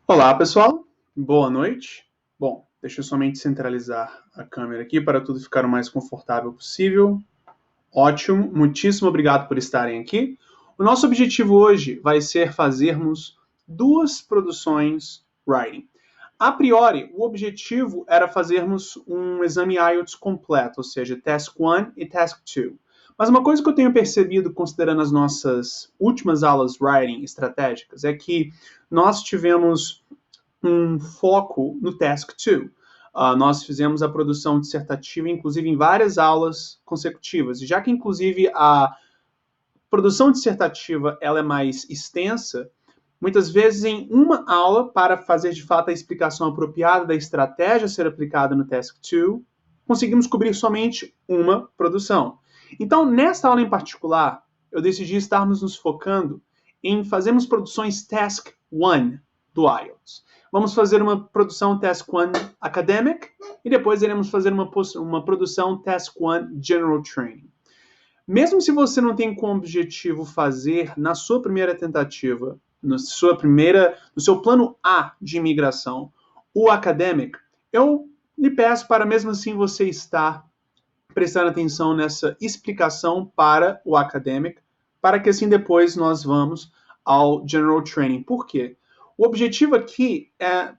Olá, pessoal. Boa noite. Bom, deixa eu somente centralizar a câmera aqui para tudo ficar o mais confortável possível. Ótimo. Muitíssimo obrigado por estarem aqui. O nosso objetivo hoje vai ser fazermos duas produções writing. A priori, o objetivo era fazermos um exame IELTS completo, ou seja, Task 1 e Task 2. Mas uma coisa que eu tenho percebido, considerando as nossas últimas aulas writing estratégicas, é que nós tivemos um foco no Task 2. Nós fizemos a produção dissertativa, inclusive, em várias aulas consecutivas. E já que, inclusive, a produção dissertativa ela é mais extensa, muitas vezes em uma aula, para fazer de fato a explicação apropriada da estratégia a ser aplicada no Task 2, conseguimos cobrir somente uma produção. Então, nesta aula em particular, eu decidi estarmos nos focando em fazermos produções Task 1 do IELTS. Vamos fazer uma produção Task 1 Academic e depois iremos fazer uma produção Task 1 General Training. Mesmo se você não tem como objetivo fazer na sua primeira tentativa, no seu plano A de imigração, o academic, eu lhe peço para mesmo assim você estar prestando atenção nessa explicação para o academic, para que assim depois nós vamos ao general training. Por quê? O objetivo aqui é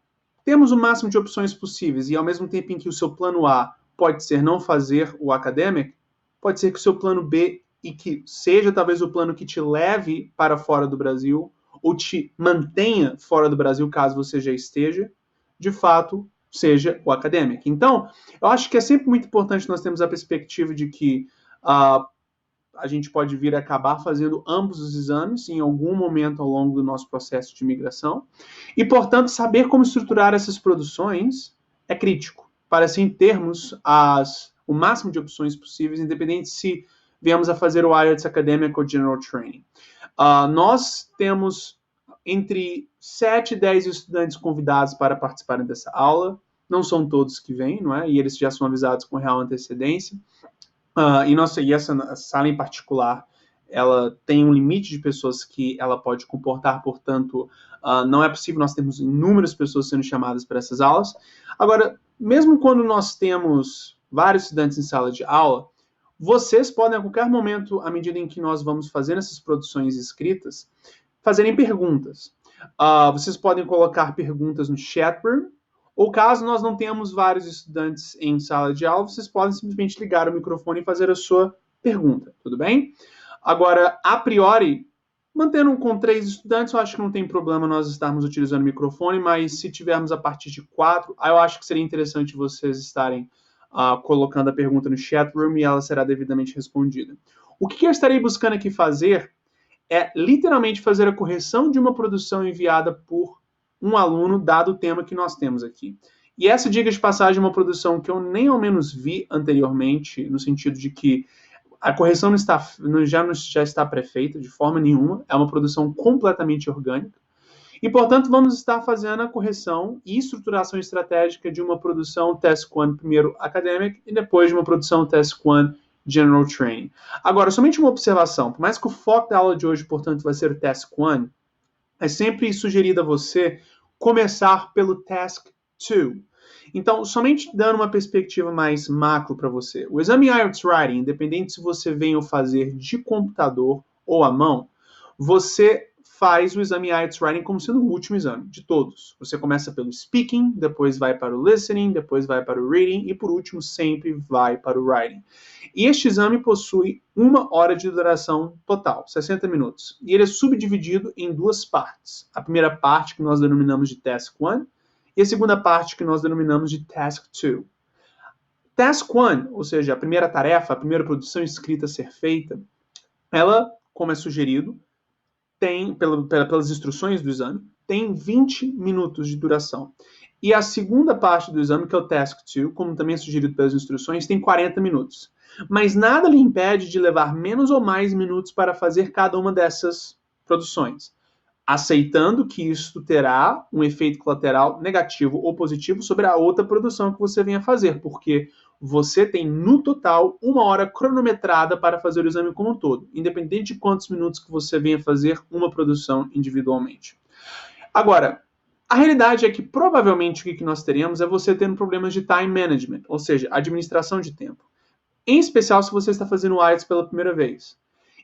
termos o máximo de opções possíveis e ao mesmo tempo em que o seu plano A pode ser não fazer o academic, pode ser que o seu plano B, e que seja talvez o plano que te leve para fora do Brasil, ou te mantenha fora do Brasil, caso você já esteja, de fato, seja o acadêmico. Então, eu acho que é sempre muito importante nós termos a perspectiva de que a gente pode vir a acabar fazendo ambos os exames em algum momento ao longo do nosso processo de imigração. E, portanto, saber como estruturar essas produções é crítico, para assim termos o máximo de opções possíveis, independente se viemos a fazer o IELTS Academic ou General Training. Nós temos entre 7 e 10 estudantes convidados para participarem dessa aula. Não são todos que vêm, não é? E eles já são avisados com real antecedência. E essa sala em particular, ela tem um limite de pessoas que ela pode comportar, portanto, não é possível nós termos inúmeras pessoas sendo chamadas para essas aulas. Agora, mesmo quando nós temos vários estudantes em sala de aula, vocês podem, a qualquer momento, à medida em que nós vamos fazer essas produções escritas, fazerem perguntas. Vocês podem colocar perguntas no chat room, ou caso nós não tenhamos vários estudantes em sala de aula, vocês podem simplesmente ligar o microfone e fazer a sua pergunta, tudo bem? Agora, a priori, mantendo com 3 estudantes, eu acho que não tem problema nós estarmos utilizando o microfone, mas se tivermos a partir de 4, eu acho que seria interessante vocês estarem colocando a pergunta no chat room e ela será devidamente respondida. O que eu estarei buscando aqui fazer é literalmente fazer a correção de uma produção enviada por um aluno, dado o tema que nós temos aqui. E essa, diga de passagem, é uma produção que eu nem ao menos vi anteriormente, no sentido de que a correção já está pré-feita de forma nenhuma, é uma produção completamente orgânica. E, portanto, vamos estar fazendo a correção e estruturação estratégica de uma produção Task 1 primeiro Academic e depois de uma produção Task 1 General Training. Agora, somente uma observação. Por mais que o foco da aula de hoje, portanto, vai ser o Task 1, é sempre sugerido a você começar pelo Task 2. Então, somente dando uma perspectiva mais macro para você. O exame IELTS Writing, independente se você venha fazer de computador ou à mão, você faz o exame IELTS Writing como sendo o último exame de todos. Você começa pelo speaking, depois vai para o listening, depois vai para o reading e, por último, sempre vai para o writing. E este exame possui 1 hora de duração total, 60 minutos. E ele é subdividido em 2 partes. A primeira parte, que nós denominamos de Task 1, e a segunda parte, que nós denominamos de Task 2. Task 1, ou seja, a primeira tarefa, a primeira produção escrita a ser feita, ela, como é sugerido, tem, pelas instruções do exame, tem 20 minutos de duração. E a segunda parte do exame, que é o Task 2, como também é sugerido pelas instruções, tem 40 minutos. Mas nada lhe impede de levar menos ou mais minutos para fazer cada uma dessas produções, aceitando que isso terá um efeito colateral negativo ou positivo sobre a outra produção que você venha fazer, porque você tem, no total, 1 hora cronometrada para fazer o exame como um todo, independente de quantos minutos que você venha fazer uma produção individualmente. Agora, A realidade é que provavelmente o que nós teremos é você tendo problemas de time management, ou seja, administração de tempo. Em especial se você está fazendo IELTS pela primeira vez.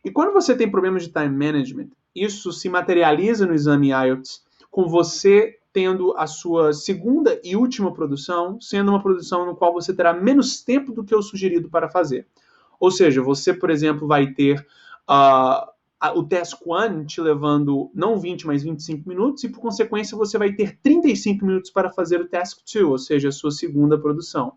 E quando você tem problemas de time management, isso se materializa no exame IELTS com você tendo a sua segunda e última produção, sendo uma produção no qual você terá menos tempo do que o sugerido para fazer. Ou seja, você, por exemplo, vai ter o Task 1 te levando não 20, mas 25 minutos, e por consequência você vai ter 35 minutos para fazer o Task 2, ou seja, a sua segunda produção.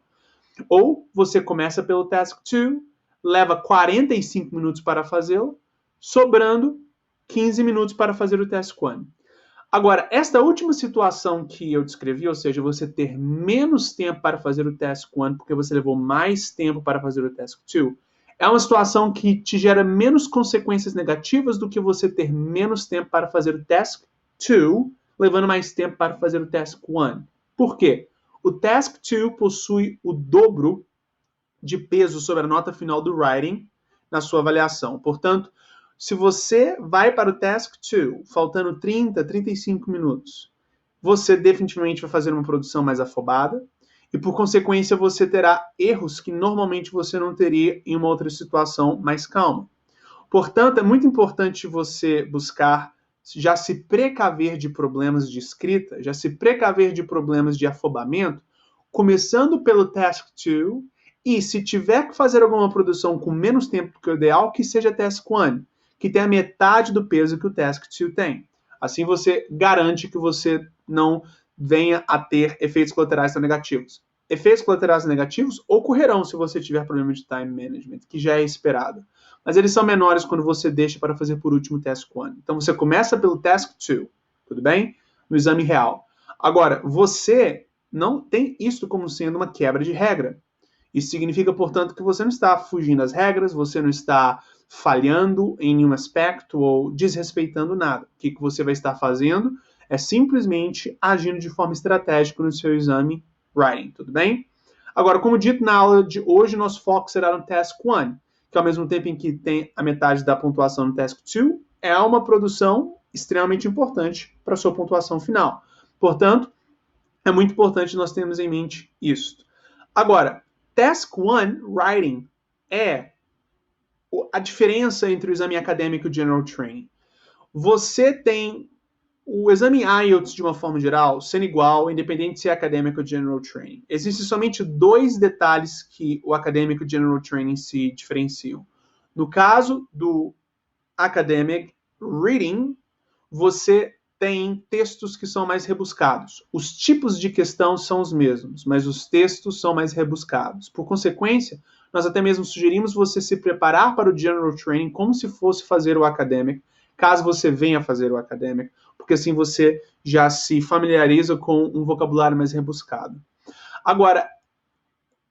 Ou você começa pelo Task 2, leva 45 minutos para fazê-lo, sobrando 15 minutos para fazer o Task 1. Agora, esta última situação que eu descrevi, ou seja, você ter menos tempo para fazer o Task 1 porque você levou mais tempo para fazer o Task 2, é uma situação que te gera menos consequências negativas do que você ter menos tempo para fazer o Task 2, levando mais tempo para fazer o Task 1. Por quê? O Task 2 possui o dobro de peso sobre a nota final do writing na sua avaliação. Portanto, se você vai para o Task 2 faltando 30, 35 minutos, você definitivamente vai fazer uma produção mais afobada e, por consequência, você terá erros que normalmente você não teria em uma outra situação mais calma. Portanto, é muito importante você buscar já se precaver de problemas de escrita, já se precaver de problemas de afobamento, começando pelo Task 2, e se tiver que fazer alguma produção com menos tempo que o ideal, que seja Task 1, que tem a metade do peso que o Task 2 tem. Assim você garante que você não venha a ter efeitos colaterais tão negativos. Efeitos colaterais negativos ocorrerão se você tiver problema de time management, que já é esperado. Mas eles são menores quando você deixa para fazer por último o Task 1. Então você começa pelo Task 2, tudo bem? No exame real. Agora, você não tem isso como sendo uma quebra de regra. Isso significa, portanto, que você não está fugindo das regras, você não está falhando em nenhum aspecto ou desrespeitando nada. O que você vai estar fazendo é simplesmente agindo de forma estratégica no seu exame writing, tudo bem? Agora, como dito na aula de hoje, nosso foco será no Task 1, que ao mesmo tempo em que tem a metade da pontuação no Task 2, é uma produção extremamente importante para a sua pontuação final. Portanto, é muito importante nós termos em mente isso. Agora, Task 1, Writing, é a diferença entre o exame acadêmico e o General Training. Você tem o exame IELTS, de uma forma geral, sendo igual, independente se é acadêmico ou General Training. Existem somente dois detalhes que o acadêmico e o General Training se diferenciam. No caso do Academic Reading, você tem textos que são mais rebuscados. Os tipos de questão são os mesmos, mas os textos são mais rebuscados. Por consequência, nós até mesmo sugerimos você se preparar para o General Training como se fosse fazer o Academic, caso você venha fazer o Academic, porque assim você já se familiariza com um vocabulário mais rebuscado. Agora,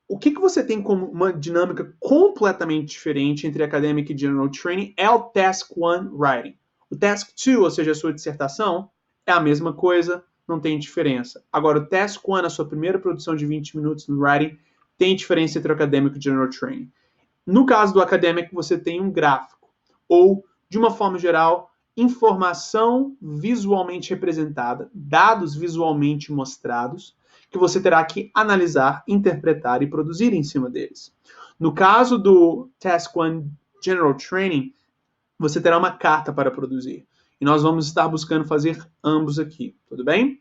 o que você tem como uma dinâmica completamente diferente entre Academic e General Training é o Task 1 Writing. O Task 2, ou seja, a sua dissertação, é a mesma coisa, não tem diferença. Agora, o Task 1, a sua primeira produção de 20 minutos no Writing, tem diferença entre o Academic e o General Training. No caso do Academic, você tem um gráfico, ou, de uma forma geral, informação visualmente representada, dados visualmente mostrados, que você terá que analisar, interpretar e produzir em cima deles. No caso do Task 1 General Training, você terá uma carta para produzir. E nós vamos estar buscando fazer ambos aqui, tudo bem?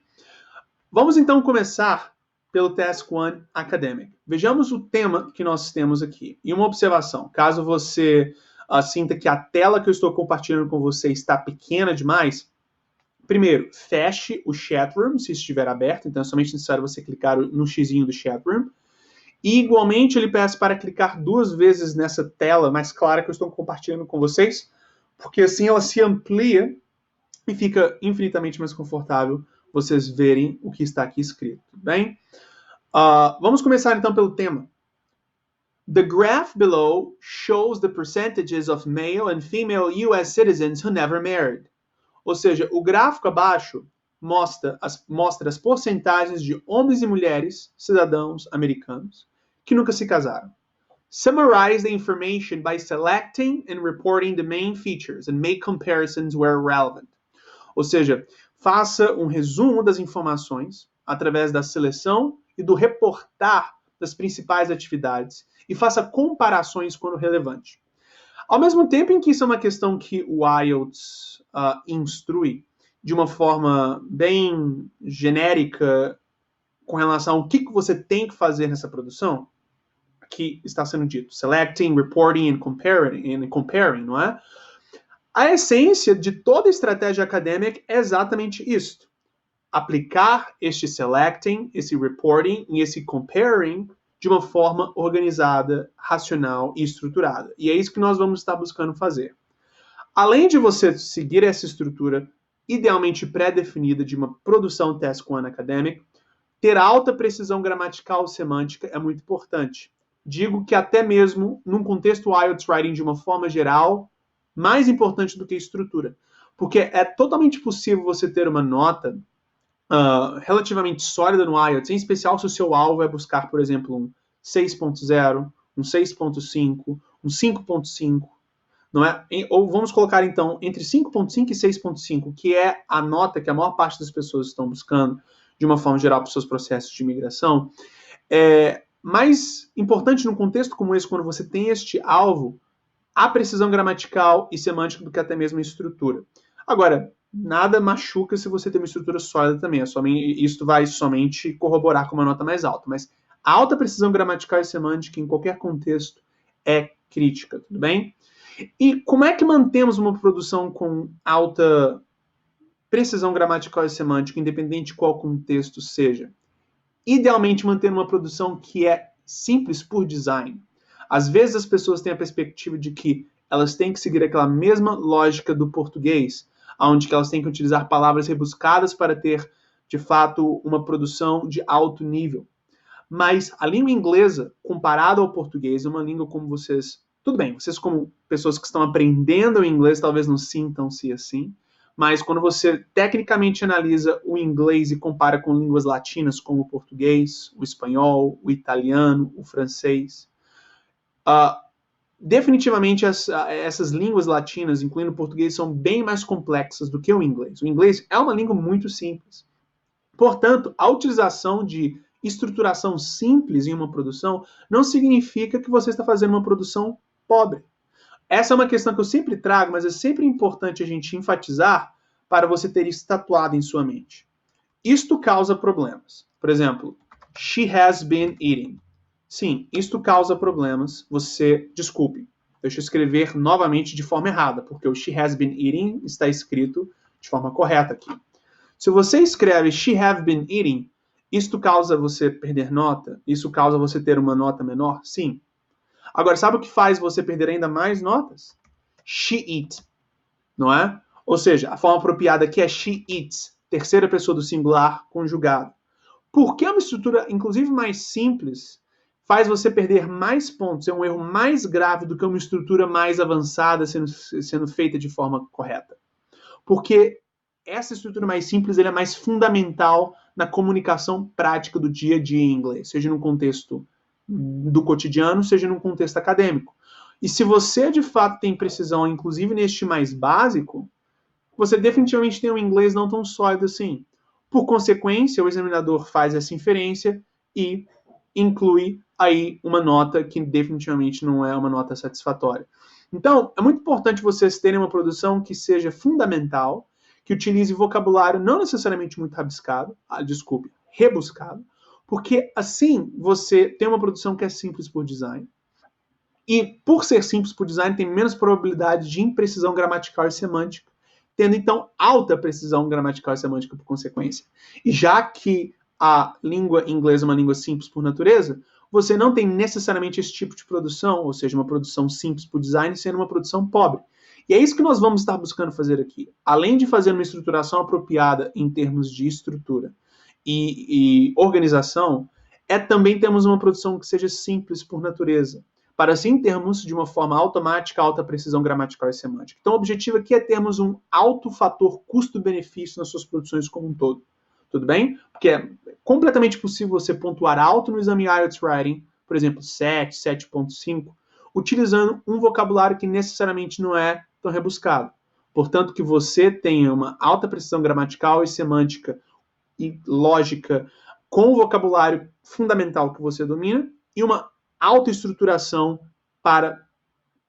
Vamos então começar pelo Task 1 Academic. Vejamos o tema que nós temos aqui. E uma observação, caso você sinta que a tela que eu estou compartilhando com você está pequena demais, primeiro, feche o Chatroom, se estiver aberto, então é somente necessário você clicar no xizinho do Chatroom. E, igualmente, ele peço para clicar 2 vezes nessa tela mais clara que eu estou compartilhando com vocês, porque assim ela se amplia e fica infinitamente mais confortável vocês verem o que está aqui escrito, tudo bem? Vamos começar, então, pelo tema. The graph below shows the percentages of male and female U.S. citizens who never married. Ou seja, o gráfico abaixo mostra as porcentagens de homens e mulheres, cidadãos americanos, que nunca se casaram. Summarize the information by selecting and reporting the main features and make comparisons where relevant. Ou seja, faça um resumo das informações através da seleção e do reportar das principais atividades e faça comparações quando relevante. Ao mesmo tempo em que isso é uma questão que o IELTS instrui de uma forma bem genérica com relação ao que você tem que fazer nessa produção, aqui está sendo dito, selecting, reporting and comparing, não é? A essência de toda estratégia acadêmica é exatamente isto. Aplicar este selecting, esse reporting e esse comparing de uma forma organizada, racional e estruturada. E é isso que nós vamos estar buscando fazer. Além de você seguir essa estrutura idealmente pré-definida de uma produção Task 1 acadêmica, ter alta precisão gramatical e semântica é muito importante. Digo que até mesmo num contexto IELTS Writing de uma forma geral, mais importante do que estrutura. Porque é totalmente possível você ter uma nota relativamente sólida no IELTS, em especial se o seu alvo é buscar, por exemplo, um 6.0, um 6.5, um 5.5, não é? Ou vamos colocar, então, entre 5.5 e 6.5, que é a nota que a maior parte das pessoas estão buscando, de uma forma geral, para os seus processos de imigração. Mais importante num contexto como esse, quando você tem este alvo, a precisão gramatical e semântica do que até mesmo a estrutura. Agora, nada machuca se você tem uma estrutura sólida também. Isso vai somente corroborar com uma nota mais alta. Mas a alta precisão gramatical e semântica em qualquer contexto é crítica, tudo bem? E como é que mantemos uma produção com alta precisão gramatical e semântica, independente de qual contexto seja? Idealmente, mantendo uma produção que é simples por design. Às vezes as pessoas têm a perspectiva de que elas têm que seguir aquela mesma lógica do português, onde elas têm que utilizar palavras rebuscadas para ter, de fato, uma produção de alto nível. Mas a língua inglesa, comparada ao português, é uma língua como vocês... Tudo bem, vocês como pessoas que estão aprendendo o inglês talvez não sintam-se assim, mas quando você tecnicamente analisa o inglês e compara com línguas latinas como o português, o espanhol, o italiano, o francês, definitivamente essas línguas latinas, incluindo o português, são bem mais complexas do que o inglês. O inglês é uma língua muito simples. Portanto, a utilização de estruturação simples em uma produção não significa que você está fazendo uma produção pobre. Essa é uma questão que eu sempre trago, mas é sempre importante a gente enfatizar para você ter isso tatuado em sua mente. Isto causa problemas. Por exemplo, she has been eating. Sim, isto causa problemas. Desculpe, deixa eu escrever novamente de forma errada, porque o she has been eating está escrito de forma correta aqui. Se você escreve she have been eating, isto causa você perder nota? Isso causa você ter uma nota menor? Sim. Agora, sabe o que faz você perder ainda mais notas? She eat, não é? Ou seja, a forma apropriada aqui é she eats, terceira pessoa do singular conjugado. Porque uma estrutura, inclusive mais simples, faz você perder mais pontos, é um erro mais grave do que uma estrutura mais avançada sendo feita de forma correta. Porque essa estrutura mais simples é mais fundamental na comunicação prática do dia a dia em inglês, seja no contexto do cotidiano, seja num contexto acadêmico. E se você, de fato, tem precisão, inclusive neste mais básico, você definitivamente tem um inglês não tão sólido assim. Por consequência, o examinador faz essa inferência e inclui aí uma nota que definitivamente não é uma nota satisfatória. Então, é muito importante vocês terem uma produção que seja fundamental, que utilize vocabulário não necessariamente muito rebuscado, porque assim você tem uma produção que é simples por design. E por ser simples por design, tem menos probabilidade de imprecisão gramatical e semântica, tendo então alta precisão gramatical e semântica por consequência. E já que a língua inglesa é uma língua simples por natureza, você não tem necessariamente esse tipo de produção, ou seja, uma produção simples por design, sendo uma produção pobre. E é isso que nós vamos estar buscando fazer aqui. Além de fazer uma estruturação apropriada em termos de estrutura e organização, também temos uma produção que seja simples por natureza, para assim termos, de uma forma automática, alta precisão gramatical e semântica. Então, o objetivo aqui é termos um alto fator custo-benefício nas suas produções como um todo. Tudo bem? Porque é completamente possível você pontuar alto no exame IELTS Writing, por exemplo, 7, 7.5, utilizando um vocabulário que necessariamente não é tão rebuscado. Portanto, que você tenha uma alta precisão gramatical e semântica e lógica com o vocabulário fundamental que você domina e uma autoestruturação para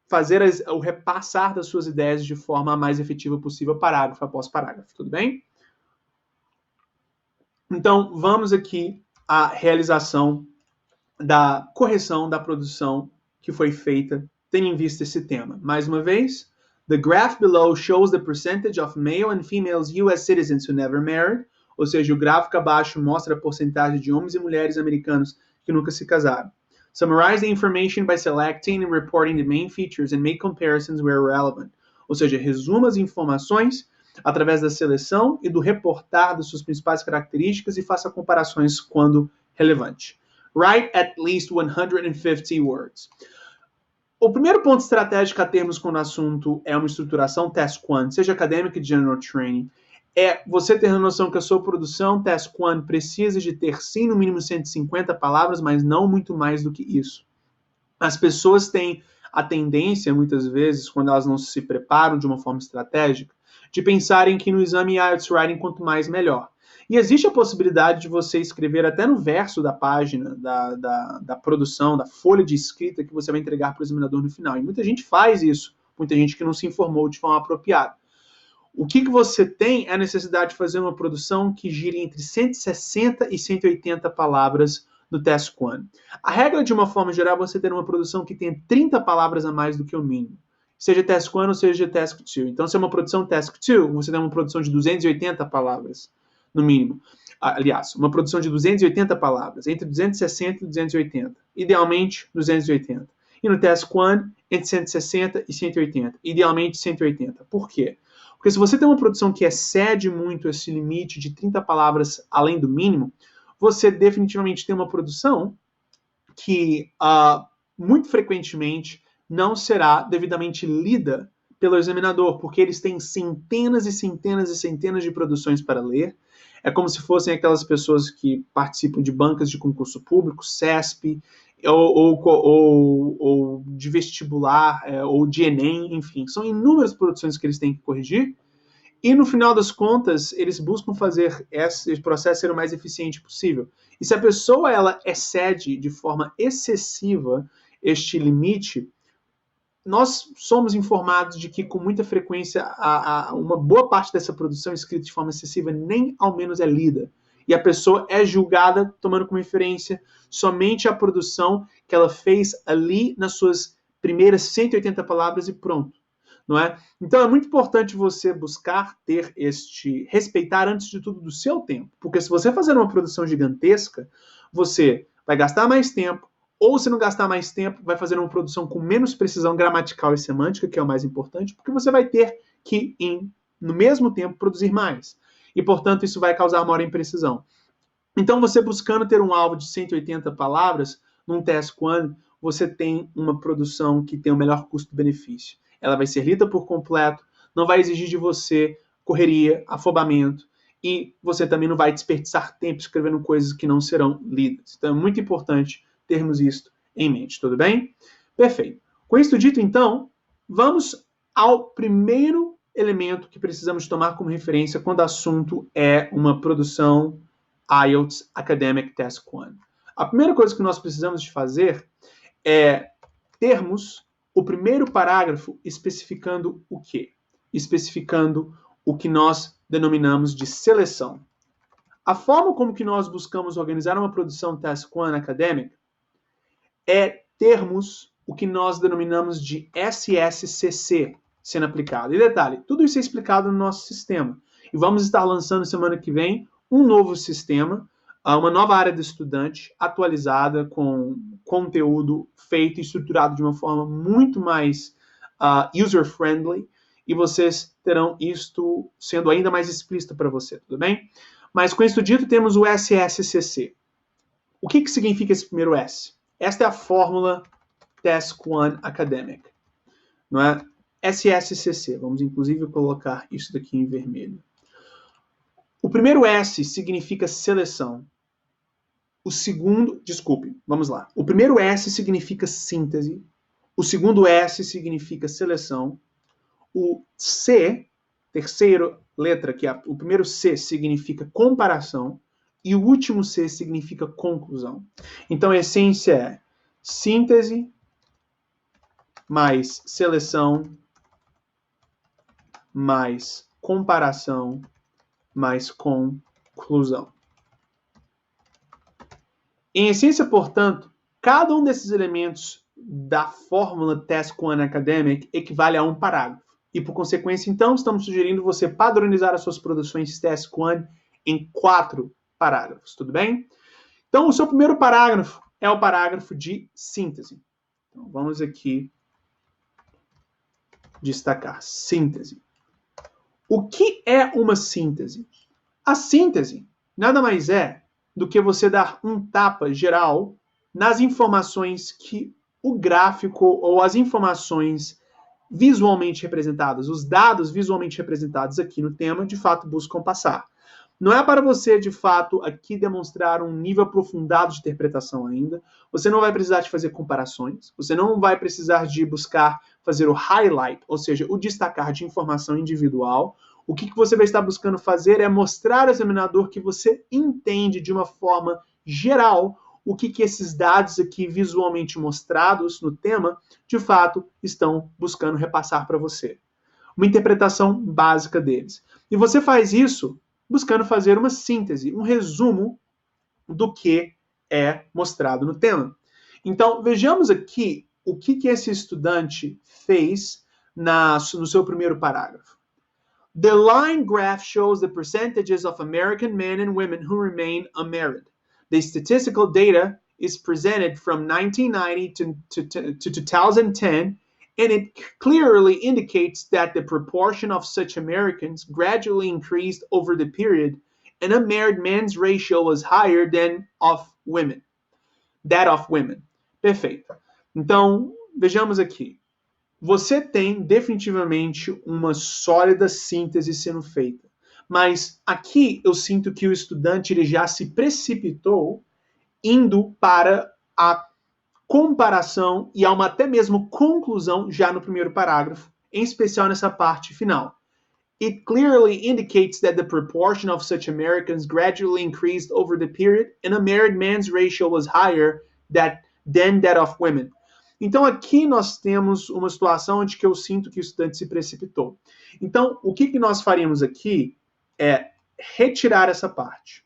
fazer o repassar das suas ideias de forma a mais efetiva possível, parágrafo após parágrafo. Tudo bem? Então, vamos aqui à realização da correção da produção que foi feita, tendo em vista esse tema. Mais uma vez, the graph below shows the percentage of male and female US citizens who never married, ou seja, o gráfico abaixo mostra a porcentagem de homens e mulheres americanos que nunca se casaram. Summarize the information by selecting and reporting the main features and make comparisons where relevant. Ou seja, resuma as informações através da seleção e do reportar das suas principais características e faça comparações quando relevante. Write at least 150 words. O primeiro ponto estratégico a termos quando o assunto é uma estruturação Task 1, seja acadêmica e general training, é você ter a noção que a sua produção Task 1 precisa de ter, sim, no mínimo 150 palavras, mas não muito mais do que isso. As pessoas têm a tendência, muitas vezes, quando elas não se preparam de uma forma estratégica, de pensarem que no exame IELTS Writing, quanto mais, melhor. E existe a possibilidade de você escrever até no verso da página, da produção, da folha de escrita que você vai entregar para o examinador no final. E muita gente faz isso, muita gente que não se informou de forma apropriada. O que você tem é a necessidade de fazer uma produção que gire entre 160 e 180 palavras no Task 1. A regra, de uma forma geral, é você ter uma produção que tenha 30 palavras a mais do que o mínimo. Seja Task 1 ou seja Task 2. Então, se é uma produção Task 2, você tem uma produção de 280 palavras, no mínimo. Aliás, uma produção de 280 palavras, entre 260 e 280. Idealmente, 280. E no Task 1, entre 160 e 180. Idealmente, 180. Por quê? Porque se você tem uma produção que excede muito esse limite de 30 palavras além do mínimo, você definitivamente tem uma produção que muito frequentemente não será devidamente lida pelo examinador, porque eles têm centenas e centenas e centenas de produções para ler. É como se fossem aquelas pessoas que participam de bancas de concurso público, CESP, ou de vestibular, ou de Enem, enfim. São inúmeras produções que eles têm que corrigir, e no final das contas, eles buscam fazer esse processo ser o mais eficiente possível. E se a pessoa ela excede de forma excessiva este limite, nós somos informados de que, com muita frequência, uma boa parte dessa produção escrita de forma excessiva nem ao menos é lida. E a pessoa é julgada tomando como referência somente a produção que ela fez ali nas suas primeiras 180 palavras e pronto. Não é? Então é muito importante você buscar respeitar antes de tudo do seu tempo. Porque se você fazer uma produção gigantesca, você vai gastar mais tempo, ou se não gastar mais tempo, vai fazer uma produção com menos precisão gramatical e semântica, que é o mais importante, porque você vai ter que, no mesmo tempo, produzir mais. E, portanto, isso vai causar maior imprecisão. Então, você buscando ter um alvo de 180 palavras, num Task 1, você tem uma produção que tem o melhor custo-benefício. Ela vai ser lida por completo, não vai exigir de você correria, afobamento, e você também não vai desperdiçar tempo escrevendo coisas que não serão lidas. Então, é muito importante termos isso em mente, tudo bem? Perfeito. Com isso dito, então, vamos ao primeiro elemento que precisamos tomar como referência quando o assunto é uma produção IELTS Academic Task 1. A primeira coisa que nós precisamos de fazer é termos o primeiro parágrafo especificando o quê? Especificando o que nós denominamos de seleção. A forma como que nós buscamos organizar uma produção Task 1 acadêmica é termos o que nós denominamos de SSCC sendo aplicado. E detalhe, tudo isso é explicado no nosso sistema. E vamos estar lançando semana que vem um novo sistema, uma nova área do estudante, atualizada, com conteúdo feito e estruturado de uma forma muito mais user-friendly, e vocês terão isto sendo ainda mais explícito para você, tudo bem? Mas com isso dito, temos o SSCC. O que significa esse primeiro S? Esta é a fórmula Task 1 Academic, não é? SSCC, vamos inclusive colocar isso daqui em vermelho. O primeiro S significa seleção. O segundo, desculpe, vamos lá. O primeiro S significa síntese. O segundo S significa seleção. O C terceira letra, que é o primeiro C, significa comparação, e o último C significa conclusão. Então, a essência é síntese mais seleção mais comparação mais conclusão. Em essência, portanto, cada um desses elementos da fórmula Task One Academic equivale a um parágrafo. E, por consequência, então, estamos sugerindo você padronizar as suas produções Task One em 4 parágrafos, tudo bem? Então, o seu primeiro parágrafo é o parágrafo de síntese. Então, vamos aqui destacar síntese. O que é uma síntese? A síntese nada mais é do que você dar um tapa geral nas informações que o gráfico ou as informações visualmente representadas, os dados visualmente representados aqui no tema, de fato buscam passar. Não é para você, de fato, aqui demonstrar um nível aprofundado de interpretação ainda. Você não vai precisar de fazer comparações. Você não vai precisar de buscar fazer o highlight, ou seja, o destacar de informação individual. O que você vai estar buscando fazer é mostrar ao examinador que você entende de uma forma geral o que esses dados aqui visualmente mostrados no tema, de fato, estão buscando repassar para você. Uma interpretação básica deles. E você faz isso buscando fazer uma síntese, um resumo do que é mostrado no tema. Então, vejamos aqui o que esse estudante fez no seu primeiro parágrafo. The line graph shows the percentages of American men and women who remain unmarried. The statistical data is presented from 1990 to 2010, and it clearly indicates that the proportion of such Americans gradually increased over the period, and unmarried men's ratio was higher than of women. That of women. Perfeito. Então, vejamos aqui. Você tem definitivamente uma sólida síntese sendo feita. Mas aqui eu sinto que o estudante ele já se precipitou indo para a comparação e a uma até mesmo conclusão já no primeiro parágrafo, em especial nessa parte final. It clearly indicates that the proportion of such Americans gradually increased over the period, and a married man's ratio was higher than that of women. Então, aqui nós temos uma situação onde que eu sinto que o estudante se precipitou. Então, o que nós faríamos aqui é retirar essa parte.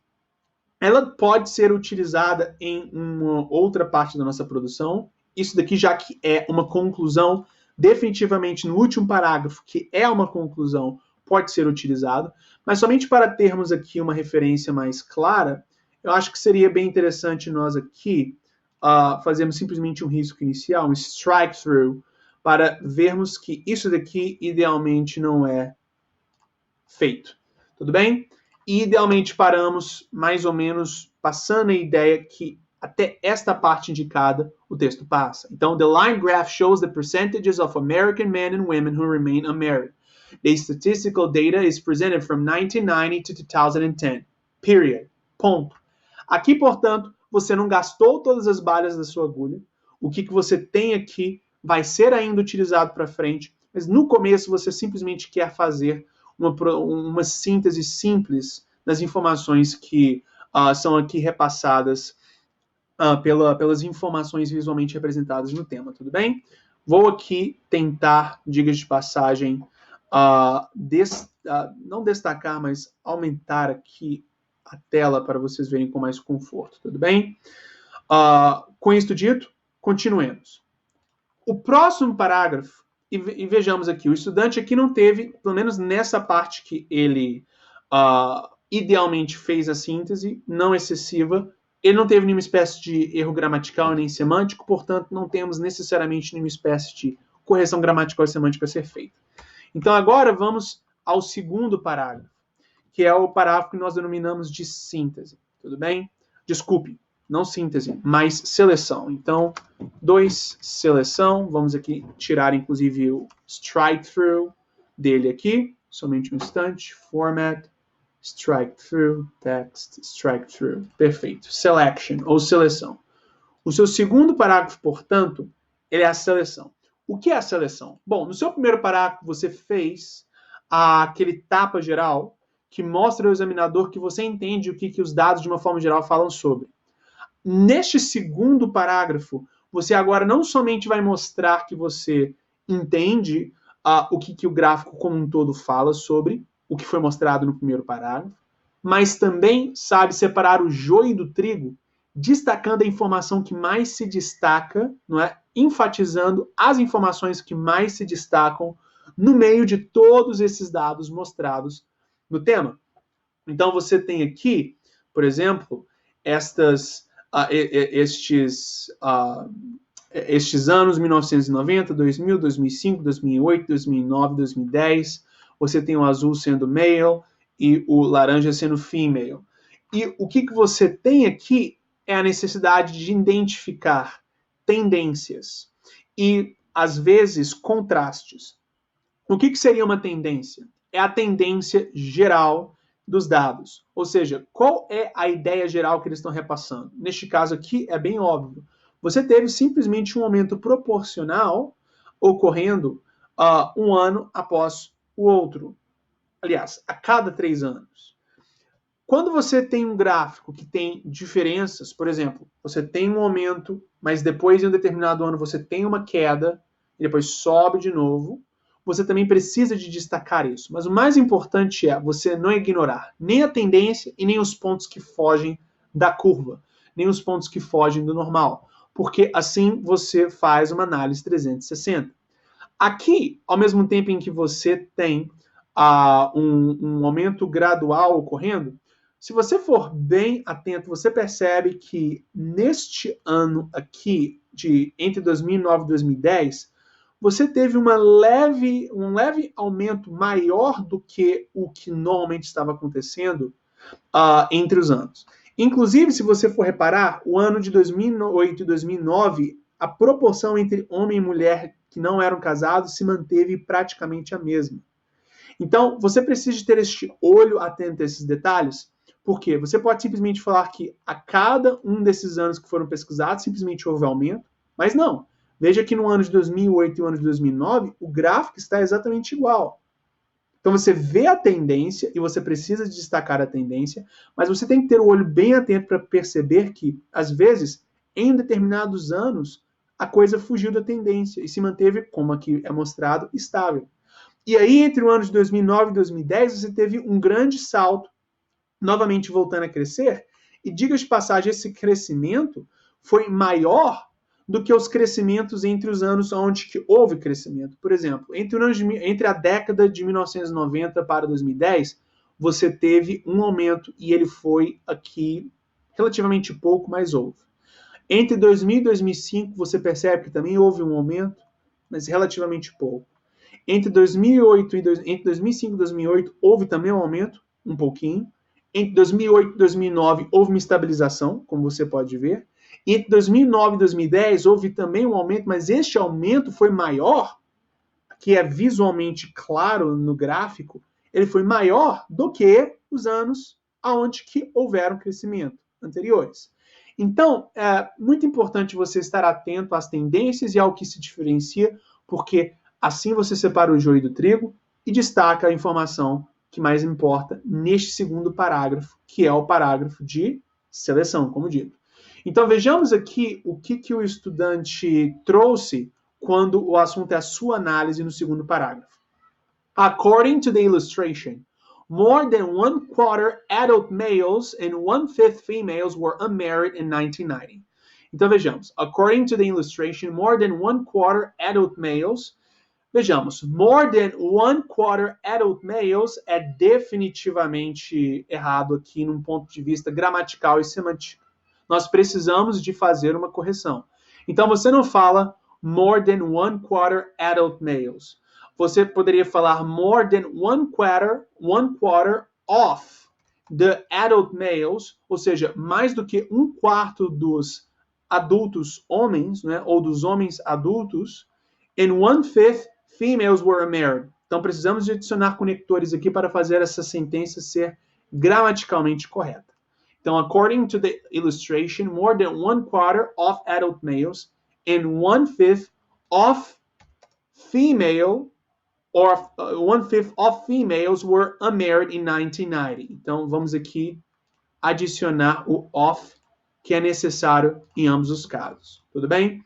Ela pode ser utilizada em uma outra parte da nossa produção. Isso daqui já que é uma conclusão, definitivamente no último parágrafo, que é uma conclusão, pode ser utilizado. Mas somente para termos aqui uma referência mais clara, eu acho que seria bem interessante nós aqui fazermos simplesmente um risco inicial, um strike-through, para vermos que isso daqui idealmente não é feito. Tudo bem? E idealmente paramos mais ou menos passando a ideia que até esta parte indicada o texto passa. Então, the line graph shows the percentages of American men and women who remain unmarried. The statistical data is presented from 1990 to 2010. Period. Ponto. Aqui, portanto, você não gastou todas as balhas da sua agulha. O que você tem aqui vai ser ainda utilizado para frente, mas no começo você simplesmente quer fazer uma síntese simples das informações que são aqui repassadas pelas informações visualmente representadas no tema, tudo bem? Vou aqui tentar, diga de passagem, não destacar, mas aumentar aqui a tela para vocês verem com mais conforto, tudo bem? Com isso dito, continuemos. O próximo parágrafo, e vejamos aqui, o estudante aqui não teve, pelo menos nessa parte que ele idealmente fez a síntese, não excessiva, ele não teve nenhuma espécie de erro gramatical nem semântico, portanto, não temos necessariamente nenhuma espécie de correção gramatical e semântica a ser feita. Então, agora vamos ao segundo parágrafo, que é o parágrafo que nós denominamos de síntese, tudo bem? Desculpe, não síntese, mas seleção. Então, 2, seleção, vamos aqui tirar inclusive o strike-through dele aqui, somente um instante, format, strike-through, text, strike-through, perfeito, selection, ou seleção. O seu segundo parágrafo, portanto, ele é a seleção. O que é a seleção? Bom, no seu primeiro parágrafo você fez aquele tapa geral que mostra ao examinador que você entende o que os dados, de uma forma geral, falam sobre. Neste segundo parágrafo, você agora não somente vai mostrar que você entende o que o gráfico como um todo fala sobre o que foi mostrado no primeiro parágrafo, mas também sabe separar o joio do trigo, destacando a informação que mais se destaca, não é? Enfatizando as informações que mais se destacam no meio de todos esses dados mostrados no tema. Então, você tem aqui, por exemplo, estes anos 1990, 2000, 2005, 2008, 2009, 2010. Você tem o azul sendo male e o laranja sendo female. E o que você tem aqui é a necessidade de identificar tendências e, às vezes, contrastes. O que seria uma tendência? É a tendência geral dos dados. Ou seja, qual é a ideia geral que eles estão repassando? Neste caso aqui é bem óbvio. Você teve simplesmente um aumento proporcional ocorrendo um ano após o outro. Aliás, a cada 3 anos. Quando você tem um gráfico que tem diferenças, por exemplo, você tem um aumento, mas depois de um determinado ano você tem uma queda, e depois sobe de novo, você também precisa de destacar isso. Mas o mais importante é você não ignorar nem a tendência e nem os pontos que fogem da curva, nem os pontos que fogem do normal, porque assim você faz uma análise 360. Aqui, ao mesmo tempo em que você tem um aumento gradual ocorrendo, se você for bem atento, você percebe que neste ano aqui, entre 2009 e 2010, você teve um leve aumento maior do que o que normalmente estava acontecendo entre os anos. Inclusive, se você for reparar, o ano de 2008 e 2009, a proporção entre homem e mulher que não eram casados se manteve praticamente a mesma. Então, você precisa ter este olho atento a esses detalhes, porque você pode simplesmente falar que a cada um desses anos que foram pesquisados, simplesmente houve aumento, mas não. Veja que no ano de 2008 e no ano de 2009, o gráfico está exatamente igual. Então você vê a tendência e você precisa destacar a tendência, mas você tem que ter o olho bem atento para perceber que, às vezes, em determinados anos, a coisa fugiu da tendência e se manteve, como aqui é mostrado, estável. E aí, entre o ano de 2009 e 2010, você teve um grande salto, novamente voltando a crescer, e diga de passagem, esse crescimento foi maior do que os crescimentos entre os anos onde que houve crescimento. Por exemplo, entre a década de 1990 para 2010, você teve um aumento e ele foi aqui relativamente pouco, mas houve. Entre 2000 e 2005, você percebe que também houve um aumento, mas relativamente pouco. Entre 2005 e 2008, houve também um aumento, um pouquinho. Entre 2008 e 2009, houve uma estabilização, como você pode ver. E entre 2009 e 2010, houve também um aumento, mas este aumento foi maior, que é visualmente claro no gráfico, ele foi maior do que os anos onde que houveram crescimento anteriores. Então, é muito importante você estar atento às tendências e ao que se diferencia, porque assim você separa o joio do trigo e destaca a informação que mais importa neste segundo parágrafo, que é o parágrafo de seleção, como dito. Então vejamos aqui o que o estudante trouxe quando o assunto é a sua análise no segundo parágrafo. According to the illustration, more than 1/4 adult males and 1/5 females were unmarried in 1990. Então vejamos, according to the illustration, more than 1/4 adult males. Vejamos, more than 1/4 adult males é definitivamente errado aqui num ponto de vista gramatical e semântico. Nós precisamos de fazer uma correção. Então você não fala more than 1/4 adult males. Você poderia falar more than one quarter of the adult males, ou seja, mais do que 1/4 dos adultos homens, né, ou dos homens adultos, and 1/5 females were married. Então precisamos de adicionar conectores aqui para fazer essa sentença ser gramaticalmente correta. Então, according to the illustration, more than 1/4 of adult males and 1/5 of female or 1/5 of females were unmarried in 1990. Então, vamos aqui adicionar o of, que é necessário em ambos os casos. Tudo bem?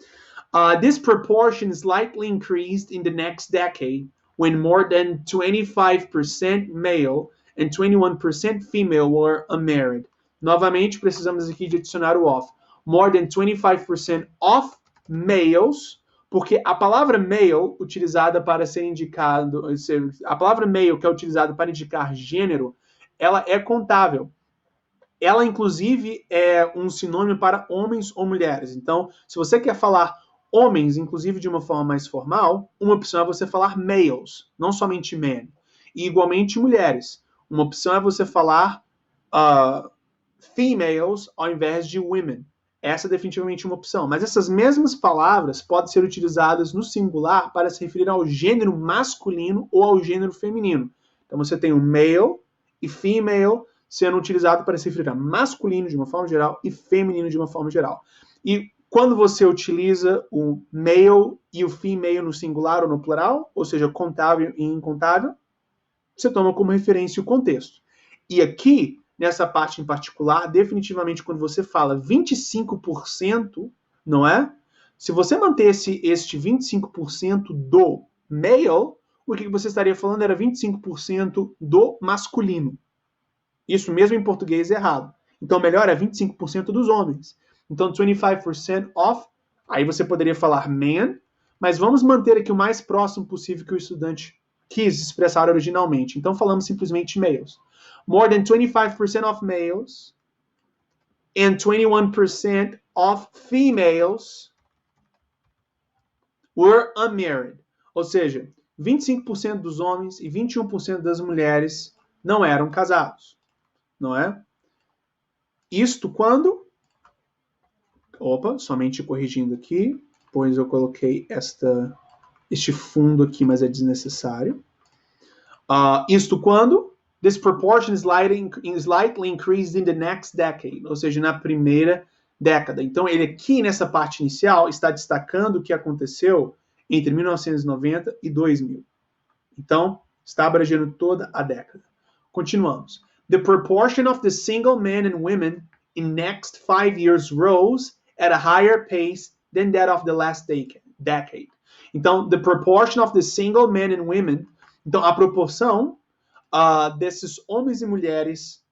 This proportion slightly increased in the next decade when more than 25% male and 21% female were unmarried. Novamente, precisamos aqui de adicionar o of. More than 25% of males, porque a palavra male, utilizada para ser indicado, a palavra male que é utilizada para indicar gênero, ela é contável. Ela, inclusive, é um sinônimo para homens ou mulheres. Então, se você quer falar homens, inclusive de uma forma mais formal, uma opção é você falar males, não somente men. E, igualmente, mulheres. Uma opção é você falar females ao invés de women. Essa é definitivamente uma opção. Mas essas mesmas palavras podem ser utilizadas no singular para se referir ao gênero masculino ou ao gênero feminino. Então, você tem o male e female sendo utilizado para se referir a masculino de uma forma geral e feminino de uma forma geral. E quando você utiliza o male e o female no singular ou no plural, ou seja, contável e incontável, você toma como referência o contexto. E aqui, nessa parte em particular, definitivamente quando você fala 25%, não é? Se você mantesse este 25% do male, o que você estaria falando era 25% do masculino. Isso mesmo em português é errado. Então, melhor é 25% dos homens. Então, 25% of, aí você poderia falar man, mas vamos manter aqui o mais próximo possível que o estudante quis expressar originalmente. Então, falamos simplesmente males. More than 25% of males and 21% of females were unmarried. Ou seja, 25% dos homens e 21% das mulheres não eram casados. Não é? Isto quando... Opa, somente corrigindo aqui, pois eu coloquei este fundo aqui, mas é desnecessário. Isto quando... This proportion is slightly increased in the next decade, ou seja, na primeira década. Então, ele aqui nessa parte inicial está destacando o que aconteceu entre 1990 e 2000. Então, está abrangendo toda a década. Continuamos. The proportion of the single men and women in next 5 years rose at a higher pace than that of the last decade. Então, the proportion of the single men and women, então a proporção desses homens e mulheres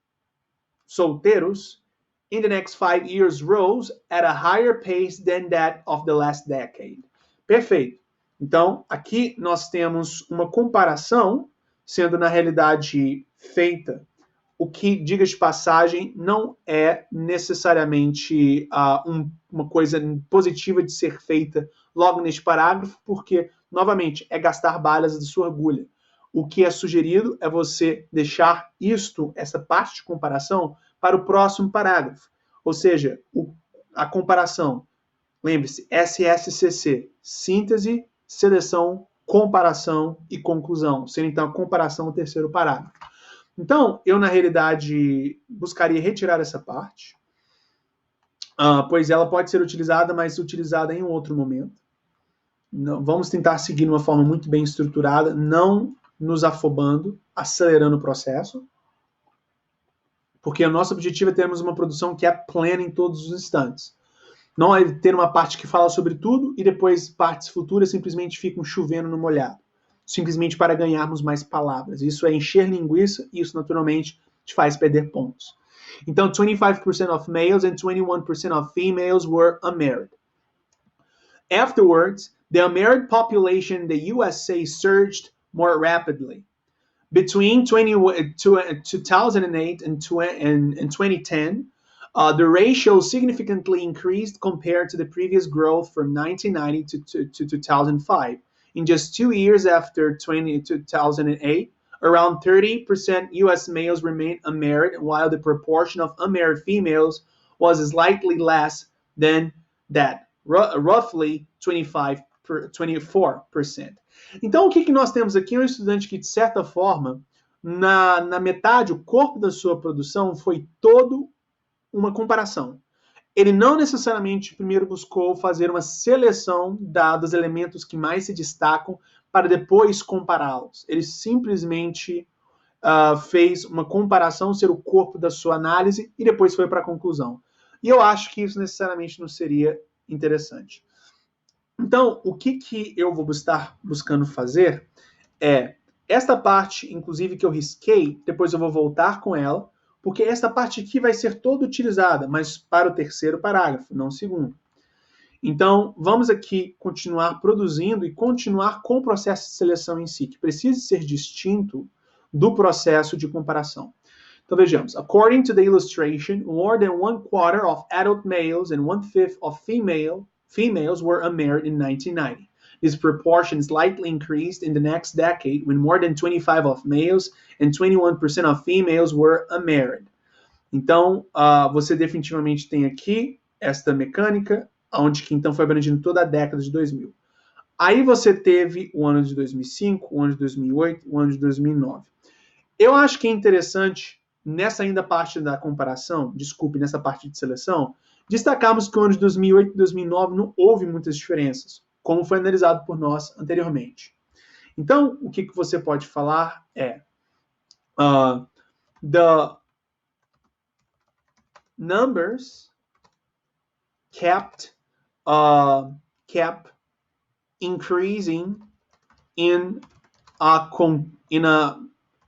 solteiros in the next 5 years rose at a higher pace than that of the last decade. Perfeito. Então, aqui nós temos uma comparação sendo na realidade feita, o que, diga de passagem, não é necessariamente uma coisa positiva de ser feita logo neste parágrafo, porque, novamente, é gastar balas de sua agulha. O que é sugerido é você deixar essa parte de comparação, para o próximo parágrafo. Ou seja, a comparação, lembre-se, SSCC, síntese, seleção, comparação e conclusão, sendo então a comparação o terceiro parágrafo. Então, eu na realidade buscaria retirar essa parte, pois ela pode ser utilizada, mas utilizada em um outro momento. Não, vamos tentar seguir de uma forma muito bem estruturada, não nos afobando, acelerando o processo, porque o nosso objetivo é termos uma produção que é plena em todos os instantes. Não é ter uma parte que fala sobre tudo e depois partes futuras simplesmente ficam chovendo no molhado, simplesmente para ganharmos mais palavras. Isso é encher linguiça e isso naturalmente te faz perder pontos. Então, 25% of males and 21% of females were unmarried. Afterwards, the unmarried population in the USA surged more rapidly. Between 2008 and 2010, the ratio significantly increased compared to the previous growth from 1990 to 2005. In just 2 years after 2008, around 30% U.S. males remained unmarried, while the proportion of unmarried females was slightly less than that, roughly 24%. Então, o que nós temos aqui? Um estudante que, de certa forma, na metade, o corpo da sua produção foi todo uma comparação. Ele não necessariamente primeiro buscou fazer uma seleção dos elementos que mais se destacam para depois compará-los. Ele simplesmente fez uma comparação, ser o corpo da sua análise, e depois foi para a conclusão. E eu acho que isso necessariamente não seria interessante. Então, o que eu vou estar buscando fazer é esta parte, inclusive, que eu risquei, depois eu vou voltar com ela, porque esta parte aqui vai ser toda utilizada, mas para o terceiro parágrafo, não o segundo. Então, vamos aqui continuar produzindo e continuar com o processo de seleção em si, que precisa ser distinto do processo de comparação. Então, vejamos. According to the illustration, more than 1/4 of adult males and 1/5 of females were unmarried in 1990. This proportion slightly increased in the next decade when more than 25% of males and 21% of females were unmarried. Então, você definitivamente tem aqui esta mecânica, onde que então foi abrangindo toda a década de 2000. Aí você teve o ano de 2005, o ano de 2008, o ano de 2009. Eu acho que é interessante, nessa ainda parte da comparação, nessa parte de seleção, destacarmos que o ano de 2008 e 2009 não houve muitas diferenças, como foi analisado por nós anteriormente. Então, o que você pode falar é the numbers kept increasing in a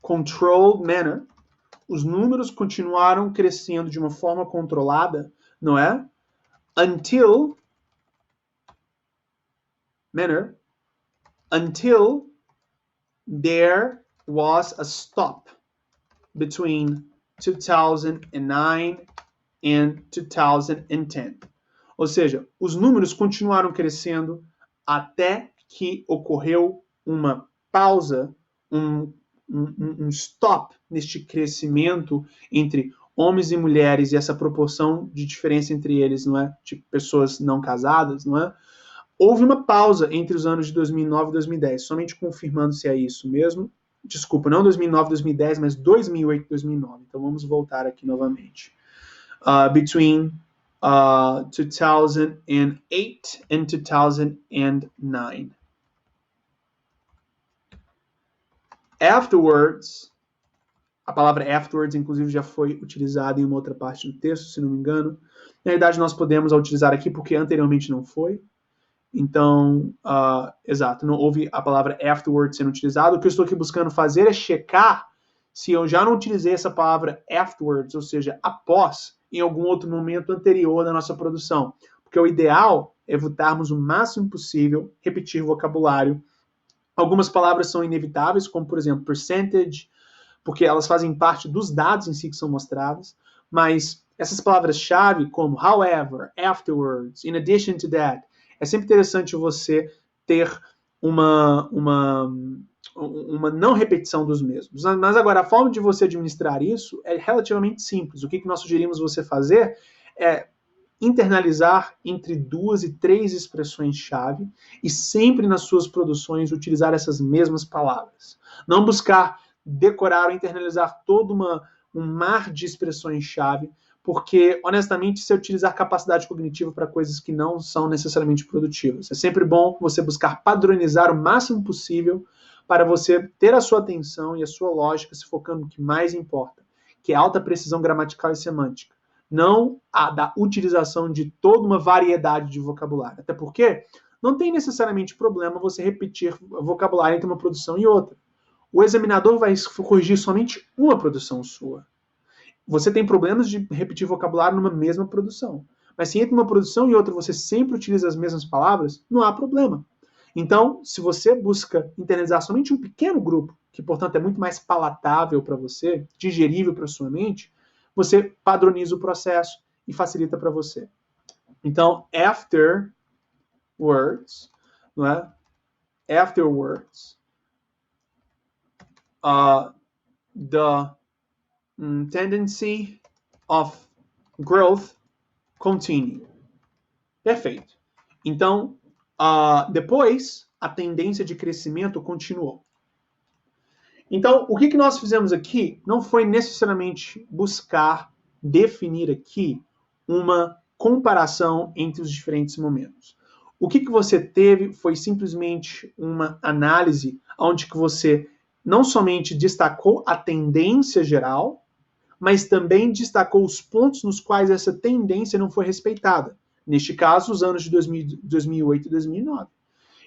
controlled manner. Os números continuaram crescendo de uma forma controlada, não é? Until there was a stop between 2009 and 2010. Ou seja, os números continuaram crescendo até que ocorreu uma pausa, um stop neste crescimento entre homens e mulheres e essa proporção de diferença entre eles, não é? De pessoas não casadas, não é? Houve uma pausa entre os anos de 2009 e 2010, somente confirmando se é isso mesmo. Desculpa, não 2009 e 2010, mas 2008 e 2009. Então vamos voltar aqui novamente. Between 2008 and 2009. Afterwards, a palavra afterwards, inclusive, já foi utilizada em uma outra parte do texto, se não me engano. Na verdade, nós podemos utilizar aqui porque anteriormente não foi. Então, exato, não houve a palavra afterwards sendo utilizada. O que eu estou aqui buscando fazer é checar se eu já não utilizei essa palavra afterwards, ou seja, após, em algum outro momento anterior da nossa produção. Porque o ideal é evitarmos o máximo possível repetir vocabulário. Algumas palavras são inevitáveis, como, por exemplo, percentage, porque elas fazem parte dos dados em si que são mostrados, mas essas palavras-chave, como however, afterwards, in addition to that, é sempre interessante você ter uma não repetição dos mesmos. Mas agora, a forma de você administrar isso é relativamente simples. O que nós sugerimos você fazer é internalizar entre 2 e 3 expressões-chave e sempre nas suas produções utilizar essas mesmas palavras. Não buscar decorar ou internalizar todo um mar de expressões-chave, porque, honestamente, se utilizar capacidade cognitiva para coisas que não são necessariamente produtivas. É sempre bom você buscar padronizar o máximo possível para você ter a sua atenção e a sua lógica se focando no que mais importa, que é alta precisão gramatical e semântica. Não a da utilização de toda uma variedade de vocabulário. Até porque não tem necessariamente problema você repetir vocabulário entre uma produção e outra. O examinador vai corrigir somente uma produção sua. Você tem problemas de repetir vocabulário numa mesma produção. Mas se entre uma produção e outra você sempre utiliza as mesmas palavras, não há problema. Então, se você busca internalizar somente um pequeno grupo, que, portanto, é muito mais palatável para você, digerível para sua mente, você padroniza o processo e facilita para você. Então, afterwards, não é? Afterwards, the tendency of growth continue. Perfeito. Então, depois, a tendência de crescimento continuou. Então, o que nós fizemos aqui não foi necessariamente buscar definir aqui uma comparação entre os diferentes momentos. O que você teve foi simplesmente uma análise onde que você não somente destacou a tendência geral, mas também destacou os pontos nos quais essa tendência não foi respeitada. Neste caso, os anos de 2008 e 2009.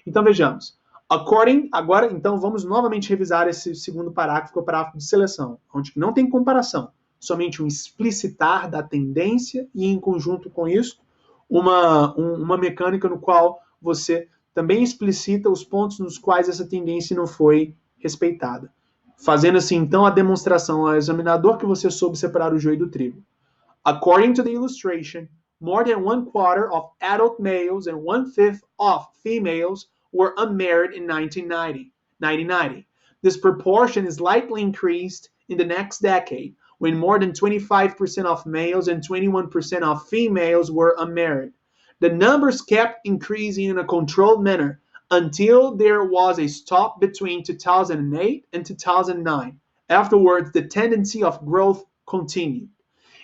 Então, vejamos. Agora, então, vamos novamente revisar esse segundo parágrafo, que é o parágrafo de seleção, onde não tem comparação, somente um explicitar da tendência e, em conjunto com isso, uma mecânica no qual você também explicita os pontos nos quais essa tendência não foi respeitada. Fazendo assim, então, a demonstração ao examinador que você soube separar o joio do trigo. According to the illustration, more than 1/4 of adult males and 1/5 of females were unmarried in 1990. This proportion is likely increased in the next decade, when more than 25% of males and 21% of females were unmarried. The numbers kept increasing in a controlled manner until there was a stop between 2008 and 2009. Afterwards, the tendency of growth continued.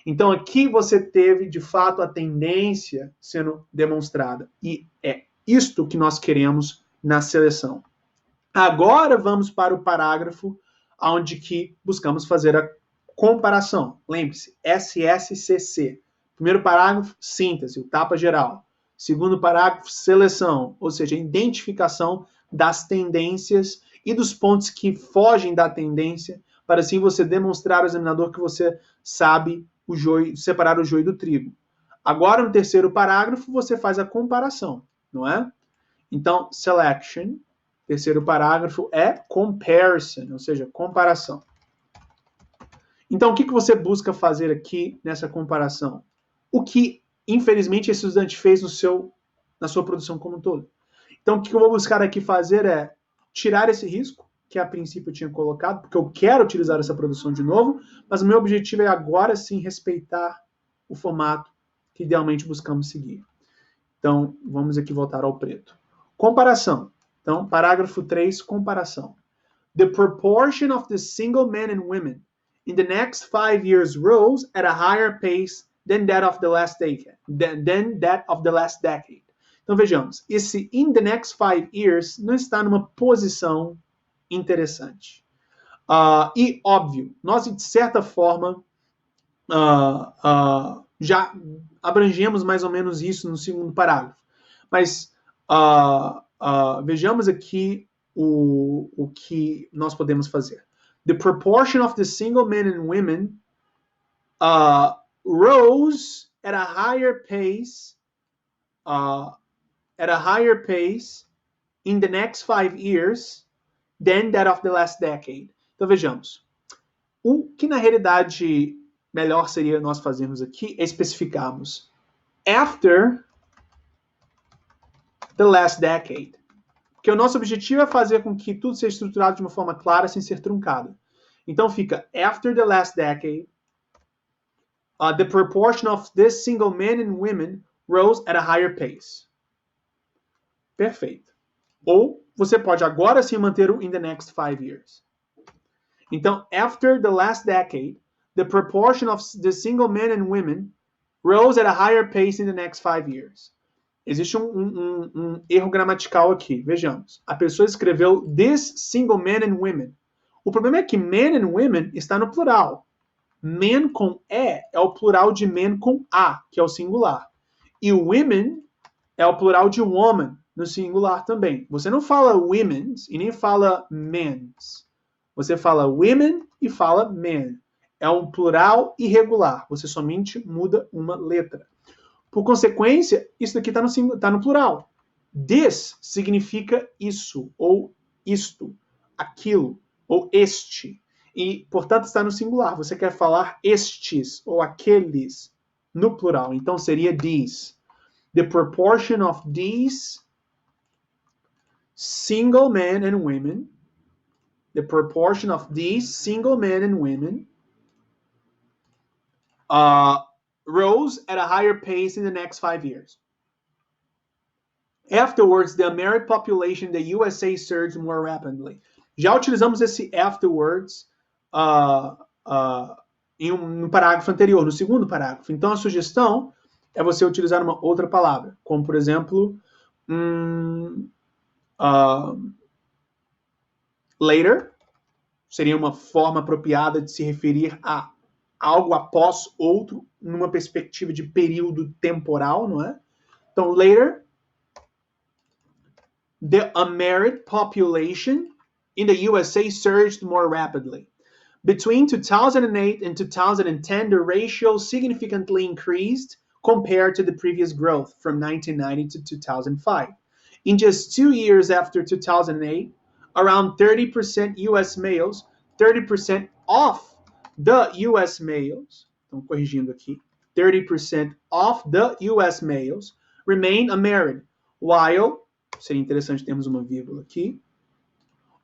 Então, aqui você teve, de fato, a tendência sendo demonstrada. E é isto que nós queremos na seleção. Agora, vamos para o parágrafo onde que buscamos fazer a comparação. Lembre-se, SSCC. Primeiro parágrafo, síntese, o tapa geral. Segundo parágrafo, seleção, ou seja, identificação das tendências e dos pontos que fogem da tendência, para assim você demonstrar ao examinador que você sabe separar o joio do trigo. Agora, no terceiro parágrafo, você faz a comparação, não é? Então, selection, terceiro parágrafo, é comparison, ou seja, comparação. Então, o que você busca fazer aqui nessa comparação? O que, infelizmente, esse estudante fez na sua produção como um todo. Então, o que eu vou buscar aqui fazer é tirar esse risco, que a princípio eu tinha colocado, porque eu quero utilizar essa produção de novo, mas o meu objetivo é agora sim respeitar o formato que idealmente buscamos seguir. Então, vamos aqui voltar ao preto. Comparação. Então, parágrafo 3, comparação. The proportion of the single men and women in the next 5 years rose at a higher pace than that of the last decade. Então, vejamos. Esse in the next 5 years não está numa posição interessante. E, óbvio, nós, de certa forma, já abrangemos mais ou menos isso no segundo parágrafo. Mas vejamos aqui o que nós podemos fazer. The proportion of the single men and women rose at a higher pace in the next 5 years than that of the last decade. Então, vejamos. O que, na realidade, melhor seria nós fazermos aqui é especificarmos after the last decade. Porque o nosso objetivo é fazer com que tudo seja estruturado de uma forma clara, sem ser truncado. Então, fica after the last decade, the proportion of this single men and women rose at a higher pace. Perfeito. Ou você pode agora sim manter o in the next 5 years. Então, after the last decade, the proportion of the single men and women rose at a higher pace in the next 5 years. Existe um erro gramatical aqui. Vejamos. A pessoa escreveu this single men and women. O problema é que men and women está no plural. Men com E é o plural de men com A, que é o singular. E women é o plural de woman, no singular também. Você não fala women's e nem fala men's. Você fala women e fala men. É um plural irregular. Você somente muda uma letra. Por consequência, isso daqui está no plural. This significa isso, ou isto, aquilo, ou este. E, portanto, está no singular. Você quer falar estes, ou aqueles, no plural. Então, seria these. The proportion of these single men and women, the proportion of these single men and women rose at a higher pace in the next 5 years. Afterwards, the unmarried population in the USA surged more rapidly. Já utilizamos esse afterwards no parágrafo anterior, no segundo parágrafo. Então, a sugestão é você utilizar uma outra palavra, como, por exemplo, Later seria uma forma apropriada de se referir a algo após outro, numa perspectiva de período temporal, não é? Então, later, the unmarried population in the USA surged more rapidly. Between 2008 and 2010, the ratio significantly increased compared to the previous growth from 1990 to 2005. In just 2 years after 2008, around 30% US males, 30% of the US males, estão corrigindo aqui, 30% of the US males remain unmarried, while, seria interessante termos uma vírgula aqui,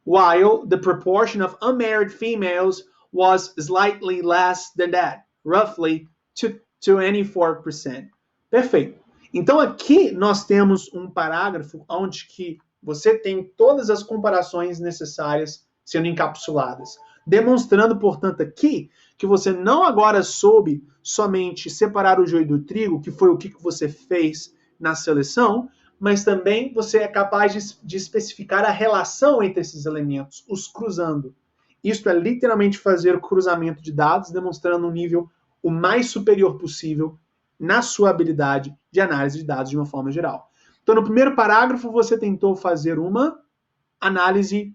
while the proportion of unmarried females was slightly less than that, roughly 24%. Perfeito. Então aqui nós temos um parágrafo onde que você tem todas as comparações necessárias sendo encapsuladas, demonstrando, portanto, aqui que você não agora soube somente separar o joio do trigo, que foi o que você fez na seleção, mas também você é capaz de especificar a relação entre esses elementos, os cruzando. Isto é literalmente fazer o cruzamento de dados, demonstrando um nível o mais superior possível na sua habilidade de análise de dados de uma forma geral. Então, no primeiro parágrafo, você tentou fazer uma análise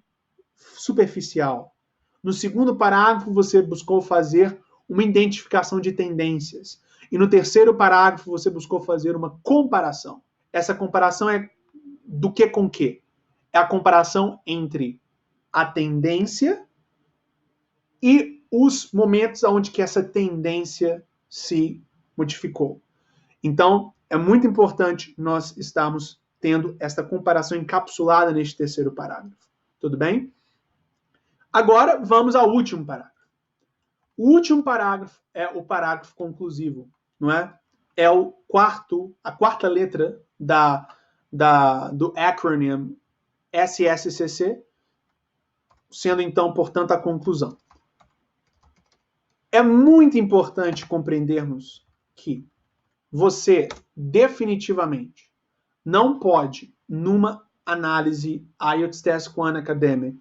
superficial. No segundo parágrafo, você buscou fazer uma identificação de tendências. E no terceiro parágrafo, você buscou fazer uma comparação. Essa comparação é do que com que? É a comparação entre a tendência e os momentos onde que essa tendência se modificou. Então, é muito importante nós estarmos tendo esta comparação encapsulada neste terceiro parágrafo. Tudo bem? Agora, vamos ao último parágrafo. O último parágrafo é o parágrafo conclusivo, não é? É a quarta letra do acronym SSCC, sendo então, portanto, a conclusão. É muito importante compreendermos que você definitivamente não pode, numa análise IELTS Test 1 Academic,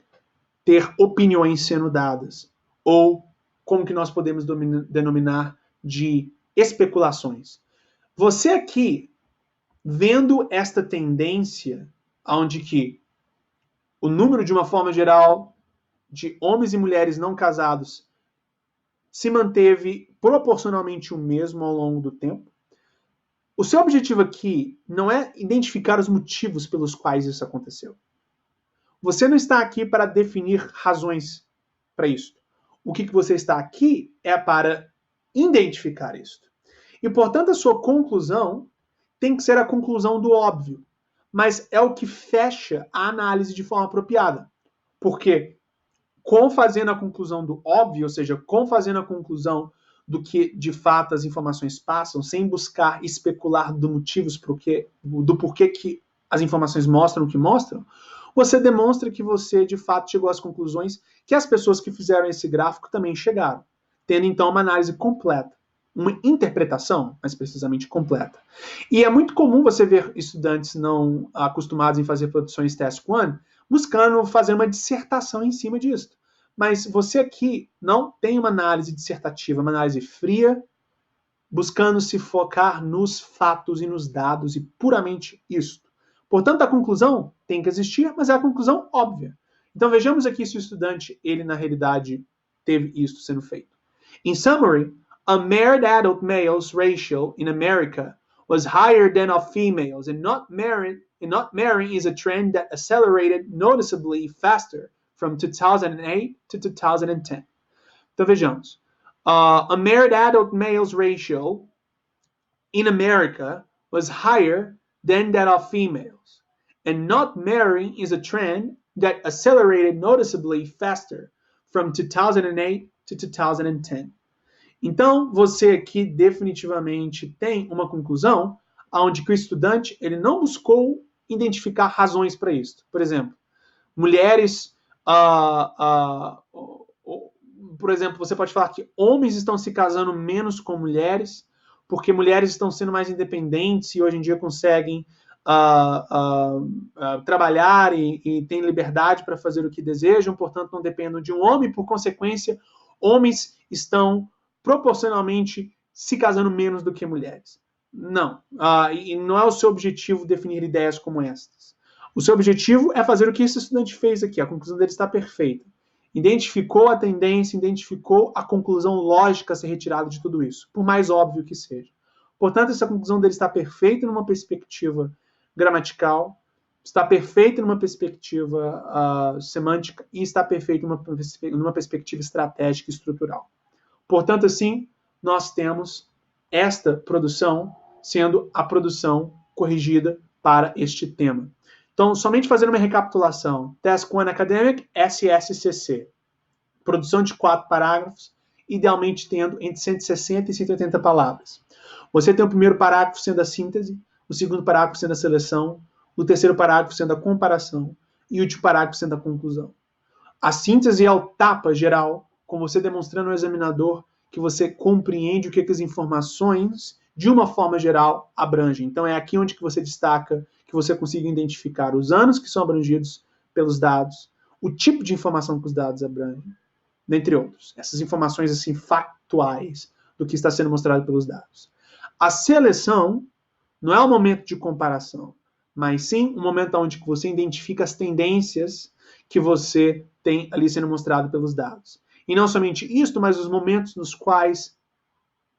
ter opiniões sendo dadas, ou como que nós podemos denominar de especulações. Você aqui, vendo esta tendência, onde que o número, de uma forma geral, de homens e mulheres não casados se manteve proporcionalmente o mesmo ao longo do tempo, o seu objetivo aqui não é identificar os motivos pelos quais isso aconteceu. Você não está aqui para definir razões para isso. O que você está aqui é para identificar isso. E, portanto, a sua conclusão tem que ser a conclusão do óbvio, mas é o que fecha a análise de forma apropriada. Porque, com fazendo a conclusão do óbvio, ou seja, com fazendo a conclusão do que de fato as informações passam, sem buscar especular do motivos do porquê que as informações mostram o que mostram, você demonstra que você de fato chegou às conclusões que as pessoas que fizeram esse gráfico também chegaram, tendo então uma análise completa, uma interpretação, mais precisamente, completa. E é muito comum você ver estudantes não acostumados em fazer produções Task 1 buscando fazer uma dissertação em cima disso. Mas você aqui não tem uma análise dissertativa, uma análise fria, buscando se focar nos fatos e nos dados e puramente isso. Portanto, a conclusão tem que existir, mas é a conclusão óbvia. Então vejamos aqui se o estudante, ele na realidade teve isso sendo feito. In summary, a married adult males ratio in America was higher than of females, and not marrying is a trend that accelerated noticeably faster from 2008 to 2010. Então vejamos. A married adult males ratio in America was higher than that of females, and not marrying is a trend that accelerated noticeably faster from 2008 to 2010. Então, você aqui definitivamente tem uma conclusão onde que o estudante ele não buscou identificar razões para isso. Por exemplo, mulheres, por exemplo, você pode falar que homens estão se casando menos com mulheres, porque mulheres estão sendo mais independentes e hoje em dia conseguem trabalhar e têm liberdade para fazer o que desejam, portanto não dependem de um homem, por consequência, homens estão proporcionalmente se casando menos do que mulheres. Não. E não é o seu objetivo definir ideias como estas. O seu objetivo é fazer o que esse estudante fez aqui. A conclusão dele está perfeita. Identificou a tendência, identificou a conclusão lógica a ser retirada de tudo isso, por mais óbvio que seja. Portanto, essa conclusão dele está perfeita numa perspectiva gramatical, está perfeita numa perspectiva semântica e está perfeita numa perspectiva estratégica e estrutural. Portanto, assim, nós temos esta produção sendo a produção corrigida para este tema. Então, somente fazendo uma recapitulação. Task 1 Academic, SSCC. Produção de 4 parágrafos, idealmente tendo entre 160 e 180 palavras. Você tem o primeiro parágrafo sendo a síntese, o segundo parágrafo sendo a seleção, o terceiro parágrafo sendo a comparação e o último parágrafo sendo a conclusão. A síntese é o tapa geral, com você demonstrando ao examinador que você compreende o que as informações, de uma forma geral, abrangem. Então é aqui onde que você destaca que você consiga identificar os anos que são abrangidos pelos dados, o tipo de informação que os dados abrangem, dentre outros. Essas informações assim factuais do que está sendo mostrado pelos dados. A seleção não é o momento de comparação, mas sim o momento onde você identifica as tendências que você tem ali sendo mostrado pelos dados. E não somente isso, mas os momentos nos quais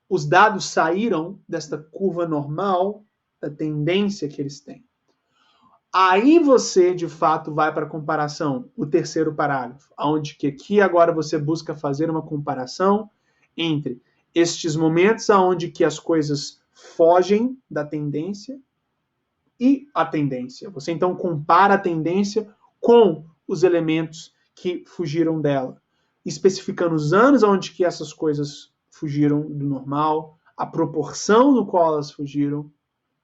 os dados saíram desta curva normal, da tendência que eles têm. Aí você, de fato, vai para a comparação, o terceiro parágrafo, onde que aqui agora você busca fazer uma comparação entre estes momentos onde que as coisas fogem da tendência e a tendência. Você então compara a tendência com os elementos que fugiram dela, especificando os anos onde que essas coisas fugiram do normal, a proporção no qual elas fugiram,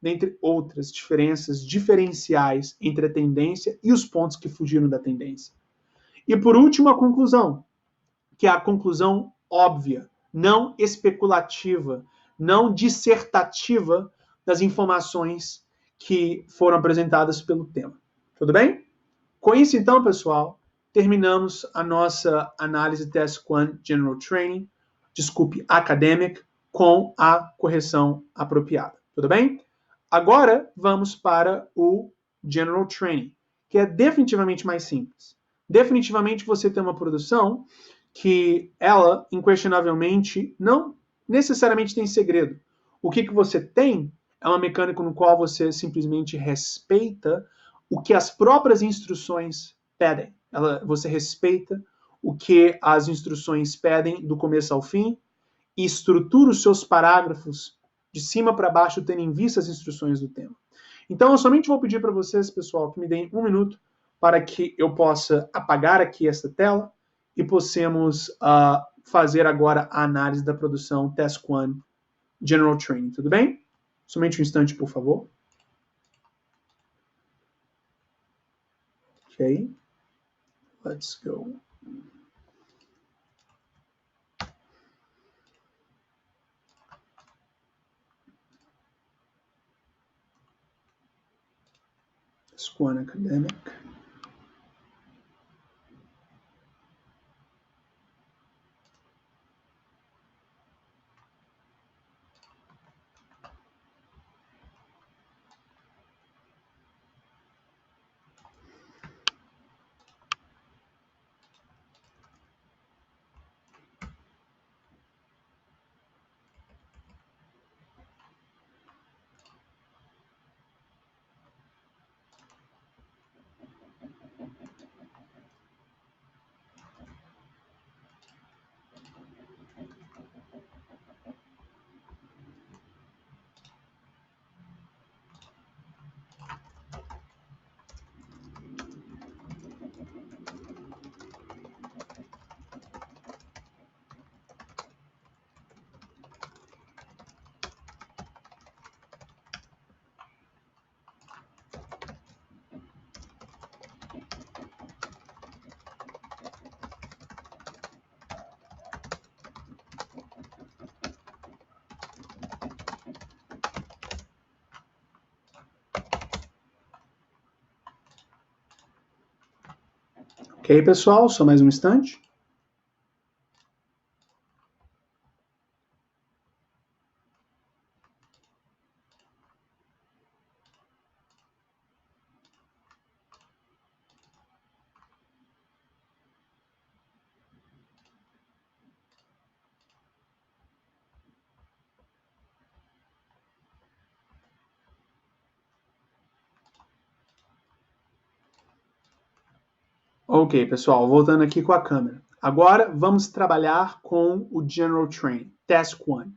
dentre outras diferenças diferenciais entre a tendência e os pontos que fugiram da tendência. E por último, a conclusão, que é a conclusão óbvia, não especulativa, não dissertativa das informações que foram apresentadas pelo tema. Tudo bem? Com isso, então, pessoal, terminamos a nossa análise Task 1 General Training, Academic, com a correção apropriada. Tudo bem? Agora, vamos para o General Training, que é definitivamente mais simples. Definitivamente você tem uma produção que ela, inquestionavelmente, não necessariamente tem segredo. O que você tem é uma mecânica no qual você simplesmente respeita o que as próprias instruções pedem. Você respeita o que as instruções pedem do começo ao fim e estrutura os seus parágrafos de cima para baixo, tendo em vista as instruções do tema. Então, eu somente vou pedir para vocês, pessoal, que me deem um minuto para que eu possa apagar aqui esta tela e possamos fazer agora a análise da produção Task 1 General Training. Tudo bem? Somente um instante, por favor. Ok. Let's go. Task 1 Academic. Ok, pessoal? Só mais um instante. Ok, pessoal, voltando aqui com a câmera. Agora vamos trabalhar com o General Training, Task 1.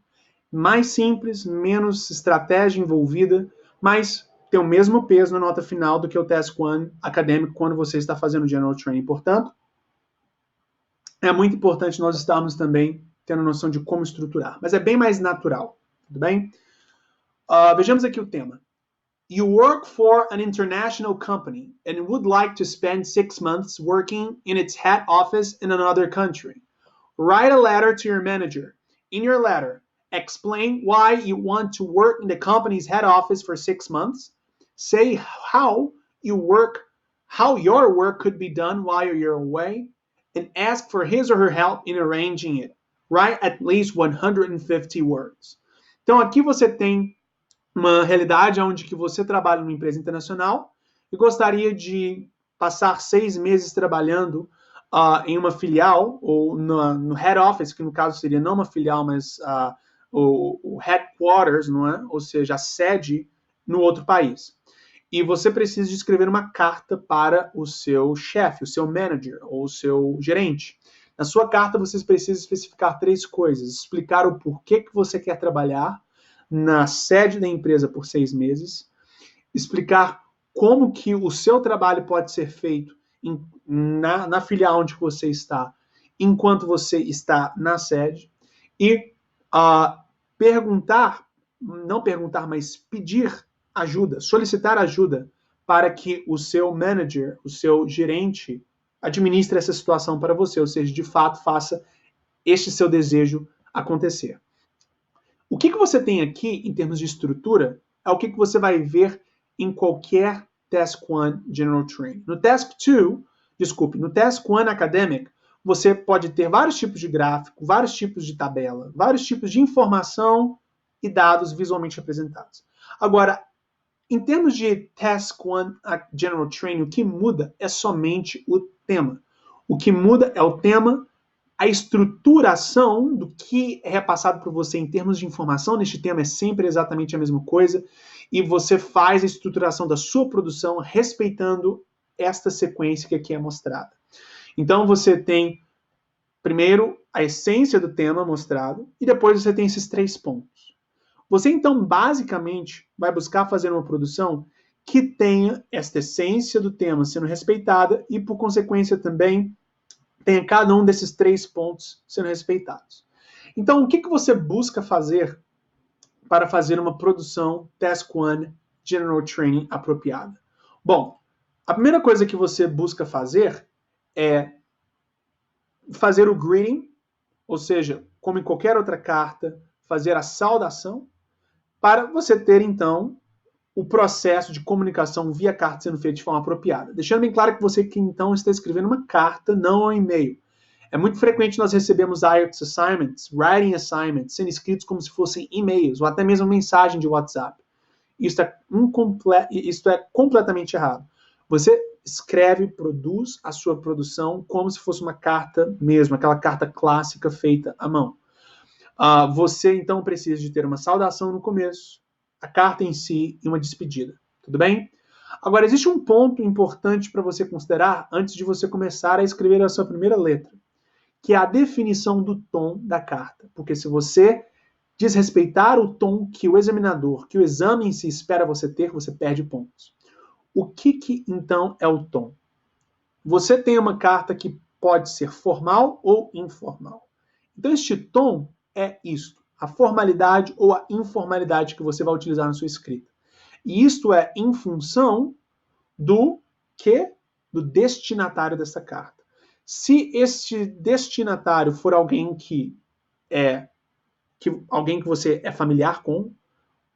Mais simples, menos estratégia envolvida, mas tem o mesmo peso na nota final do que o Task 1 acadêmico quando você está fazendo o General Training. Portanto, é muito importante nós estarmos também tendo noção de como estruturar, mas é bem mais natural, tudo bem? Vejamos aqui o tema. You work for an international company and would like to spend 6 months working in its head office in another country. Write a letter to your manager. In your letter, explain why you want to work in the company's head office for 6 months. Say how your work could be done while you're away, and ask for his or her help in arranging it. Write at least 150 words. Então aqui você tem uma realidade onde que você trabalha numa empresa internacional e gostaria de passar 6 meses trabalhando em uma filial, ou no head office, que no caso seria não uma filial, mas o headquarters, não é? Ou seja, a sede no outro país. E você precisa de escrever uma carta para o seu chefe, o seu manager ou o seu gerente. Na sua carta, você precisa especificar 3 coisas. Explicar o porquê que você quer trabalhar na sede da empresa por 6 meses, explicar como que o seu trabalho pode ser feito na filial onde você está, enquanto você está na sede, e mas pedir ajuda, solicitar ajuda para que o seu manager, o seu gerente, administre essa situação para você, ou seja, de fato faça este seu desejo acontecer. O que você tem aqui, em termos de estrutura, é o que você vai ver em qualquer Task 1 General Training. No Task 1 Academic, você pode ter vários tipos de gráfico, vários tipos de tabela, vários tipos de informação e dados visualmente apresentados. Agora, em termos de Task 1 General Training, o que muda é somente o tema. O que muda é o tema. A estruturação do que é repassado por você em termos de informação neste tema é sempre exatamente a mesma coisa, e você faz a estruturação da sua produção respeitando esta sequência que aqui é mostrada. Então você tem primeiro a essência do tema mostrado, e depois você tem esses 3 pontos. Você então basicamente vai buscar fazer uma produção que tenha esta essência do tema sendo respeitada e, por consequência, também tenha cada um desses 3 pontos sendo respeitados. Então, o que você busca fazer para fazer uma produção Task 1 General Training apropriada? Bom, a primeira coisa que você busca fazer é fazer o greeting, ou seja, como em qualquer outra carta, fazer a saudação, para você ter, então, o processo de comunicação via carta sendo feito de forma apropriada. Deixando bem claro que você que então está escrevendo uma carta, não um e-mail. É muito frequente nós recebemos IELTS assignments, writing assignments, sendo escritos como se fossem e-mails, ou até mesmo mensagem de WhatsApp. Isso é completamente errado. Você escreve, produz a sua produção como se fosse uma carta mesmo, aquela carta clássica feita à mão. Você então precisa de ter uma saudação no começo, a carta em si e uma despedida. Tudo bem? Agora, existe um ponto importante para você considerar antes de você começar a escrever a sua primeira letra, que é a definição do tom da carta. Porque se você desrespeitar o tom que o examinador, que o exame em si espera você ter, você perde pontos. O que então é o tom? Você tem uma carta que pode ser formal ou informal. Então, este tom é isto, a formalidade ou a informalidade que você vai utilizar na sua escrita. E isto é em função do destinatário dessa carta. Se este destinatário for alguém que você é familiar com,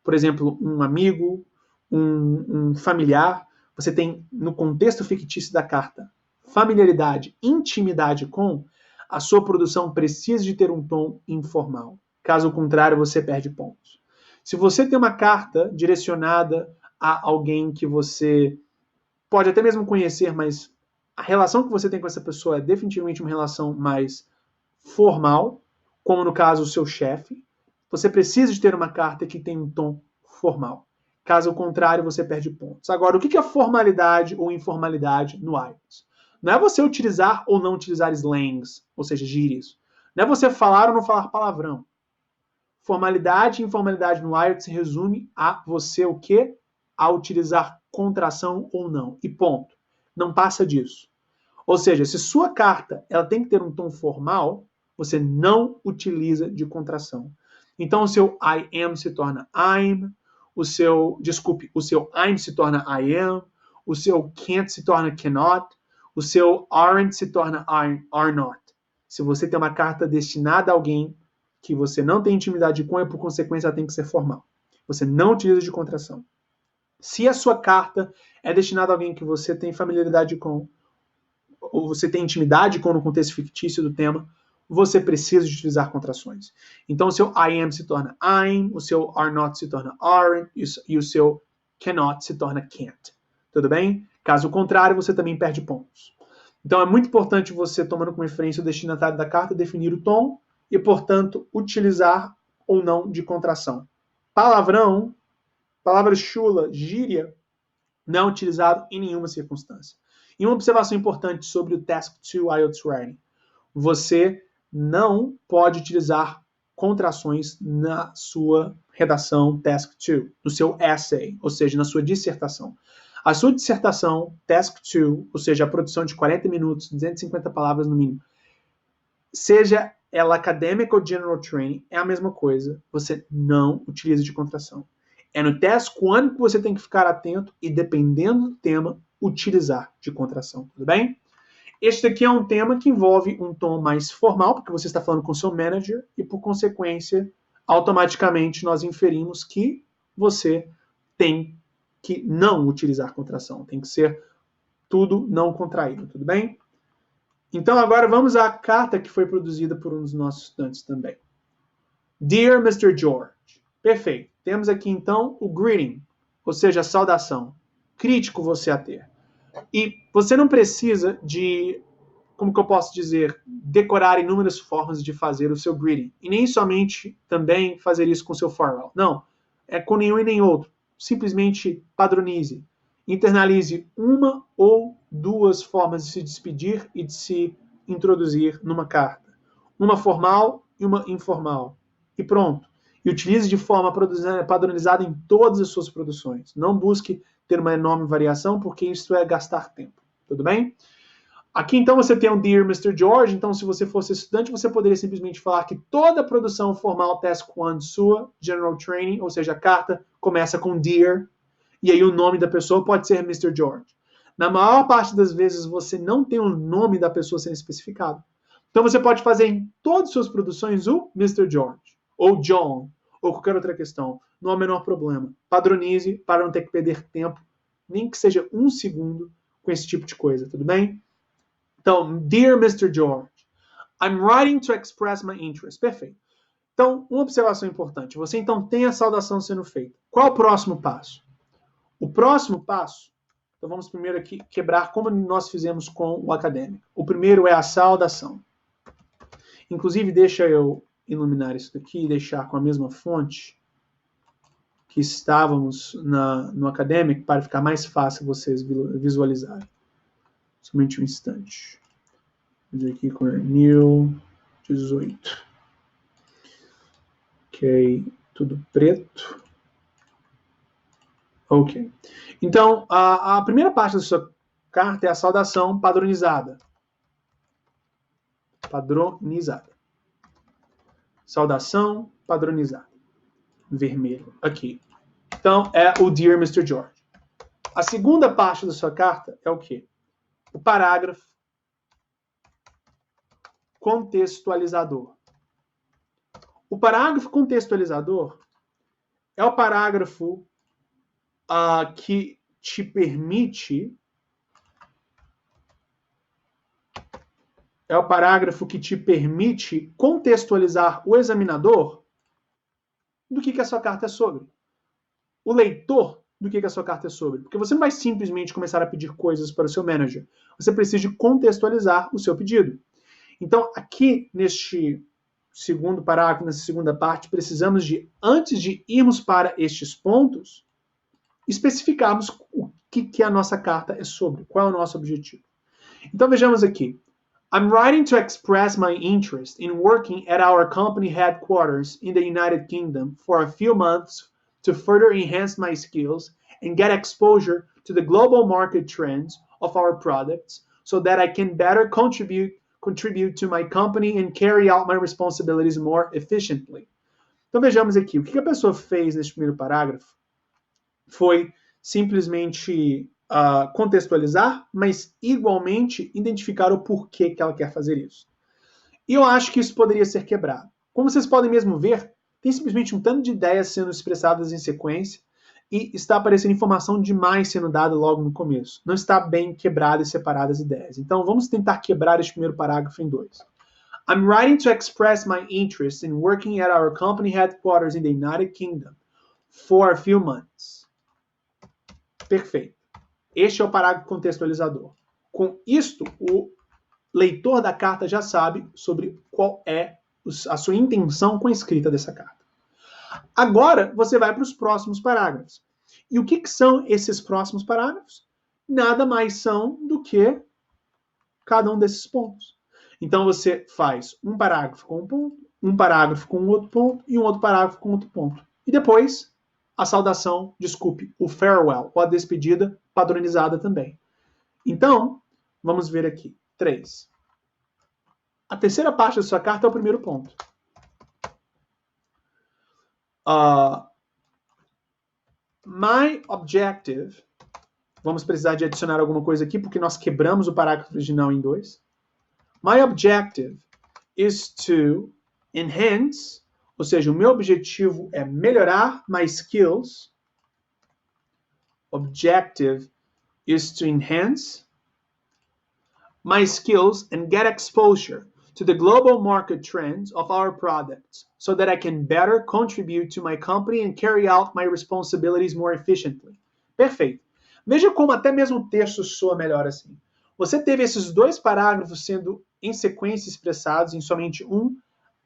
por exemplo, um amigo, um familiar, você tem no contexto fictício da carta familiaridade, intimidade com, a sua produção precisa de ter um tom informal. Caso contrário, você perde pontos. Se você tem uma carta direcionada a alguém que você pode até mesmo conhecer, mas a relação que você tem com essa pessoa é definitivamente uma relação mais formal, como no caso o seu chefe, você precisa de ter uma carta que tem um tom formal. Caso contrário, você perde pontos. Agora, o que é formalidade ou informalidade no IELTS? Não é você utilizar ou não utilizar slangs, ou seja, gírias. Não é você falar ou não falar palavrão. Formalidade e informalidade no IELTS se resume a você o quê? A utilizar contração ou não. E ponto. Não passa disso. Ou seja, se sua carta ela tem que ter um tom formal, você não utiliza de contração. Então o seu I am se torna I'm, o seu I'm se torna I am, o seu can't se torna cannot, o seu aren't se torna are not. Se você tem uma carta destinada a alguém que você não tem intimidade com, por consequência ela tem que ser formal. Você não utiliza de contração. Se a sua carta é destinada a alguém que você tem familiaridade com, ou você tem intimidade com no contexto fictício do tema, você precisa de utilizar contrações. Então, o seu I am se torna I'm, o seu are not se torna aren't, e o seu cannot se torna can't. Tudo bem? Caso contrário, você também perde pontos. Então, é muito importante você, tomando como referência o destinatário da carta, definir o tom e, portanto, utilizar ou não de contração. Palavrão, palavra chula, gíria, não é utilizado em nenhuma circunstância. E uma observação importante sobre o Task 2 IELTS Writing. Você não pode utilizar contrações na sua redação Task 2, no seu essay, ou seja, na sua dissertação. A sua dissertação, Task 2, ou seja, a produção de 40 minutos, 250 palavras no mínimo, seja ela acadêmica ou general training, é a mesma coisa. Você não utiliza de contração. É no Task 1 que você tem que ficar atento e, dependendo do tema, utilizar de contração, tudo bem? Este aqui é um tema que envolve um tom mais formal, porque você está falando com o seu manager e, por consequência, automaticamente nós inferimos que você tem que não utilizar contração. Tem que ser tudo não contraído, tudo bem? Então, agora vamos à carta que foi produzida por um dos nossos estudantes também. Dear Mr. George. Perfeito. Temos aqui, então, o greeting, ou seja, a saudação. Crítico você a ter. E você não precisa de, como que eu posso dizer, decorar inúmeras formas de fazer o seu greeting. E nem somente também fazer isso com o seu farewell. Não. É com nenhum e nem outro. Simplesmente padronize. Internalize uma ou duas formas de se despedir e de se introduzir numa carta. Uma formal e uma informal. E pronto. E utilize de forma padronizada em todas as suas produções. Não busque ter uma enorme variação, porque isso é gastar tempo. Tudo bem? Aqui, então, você tem um Dear Mr. George. Então, se você fosse estudante, você poderia simplesmente falar que toda a produção formal Task 1 sua, General Training, ou seja, a carta, começa com Dear, e aí o nome da pessoa pode ser Mr. George. Na maior parte das vezes, você não tem o nome da pessoa sendo especificado. Então, você pode fazer em todas as suas produções o Mr. George, ou John, ou qualquer outra questão. Não há o menor problema. Padronize para não ter que perder tempo, nem que seja um segundo, com esse tipo de coisa, tudo bem? Então, Dear Mr. George, I'm writing to express my interest. Perfeito. Então, uma observação importante. Você, então, tem a saudação sendo feita. Qual é o próximo passo? O próximo passo, então vamos primeiro aqui quebrar como nós fizemos com o acadêmico. O primeiro é a saudação. Inclusive, deixa eu iluminar isso daqui e deixar com a mesma fonte que estávamos no acadêmico para ficar mais fácil vocês visualizarem. Somente um instante. Vou aqui com New 18. Ok, tudo preto. Ok. Então, a primeira parte da sua carta é a saudação padronizada. Padronizada. Saudação padronizada. Vermelho. Aqui. Então, é o Dear Mr. George. A segunda parte da sua carta é o quê? O parágrafo contextualizador. O parágrafo contextualizador é o parágrafo que te permite é o parágrafo que te permite contextualizar o examinador do que a sua carta é sobre. O leitor do que a sua carta é sobre. Porque você não vai simplesmente começar a pedir coisas para o seu manager. Você precisa de contextualizar o seu pedido. Então, aqui neste segundo parágrafo, nessa segunda parte, precisamos de, antes de irmos para estes pontos, especificarmos o que a nossa carta é sobre, qual é o nosso objetivo. Então, vejamos aqui. I'm writing to express my interest in working at our company headquarters in the United Kingdom for a few months to further enhance my skills and get exposure to the global market trends of our products so that I can better contribute to my company and carry out my responsibilities more efficiently. Então vejamos aqui, o que a pessoa fez neste primeiro parágrafo foi simplesmente contextualizar, mas igualmente identificar o porquê que ela quer fazer isso. E eu acho que isso poderia ser quebrado. Como vocês podem mesmo ver, tem simplesmente um tanto de ideias sendo expressadas em sequência e está aparecendo informação demais sendo dada logo no começo. Não está bem quebrada e separada as ideias. Então vamos tentar quebrar este primeiro parágrafo em dois. I'm writing to express my interest in working at our company headquarters in the United Kingdom for a few months. Perfeito. Este é o parágrafo contextualizador. Com isto, o leitor da carta já sabe sobre qual é a sua intenção com a escrita dessa carta. Agora, você vai para os próximos parágrafos. E o que são esses próximos parágrafos? Nada mais são do que cada um desses pontos. Então, você faz um parágrafo com um ponto, um parágrafo com outro ponto e um outro parágrafo com outro ponto. E depois, a saudação, desculpe, o farewell, ou a despedida padronizada também. Então, vamos ver aqui. 3. A terceira parte da sua carta é o primeiro ponto. My objective, vamos precisar de adicionar alguma coisa aqui, porque nós quebramos o parágrafo original em 2. My objective is to enhance, ou seja, o meu objetivo é melhorar my skills. Objective is to enhance my skills and get exposure to the global market trends of our products so that I can better contribute to my company and carry out my responsibilities more efficiently. Perfeito. Veja como até mesmo o texto soa melhor assim. Você teve esses dois parágrafos sendo em sequência expressados em somente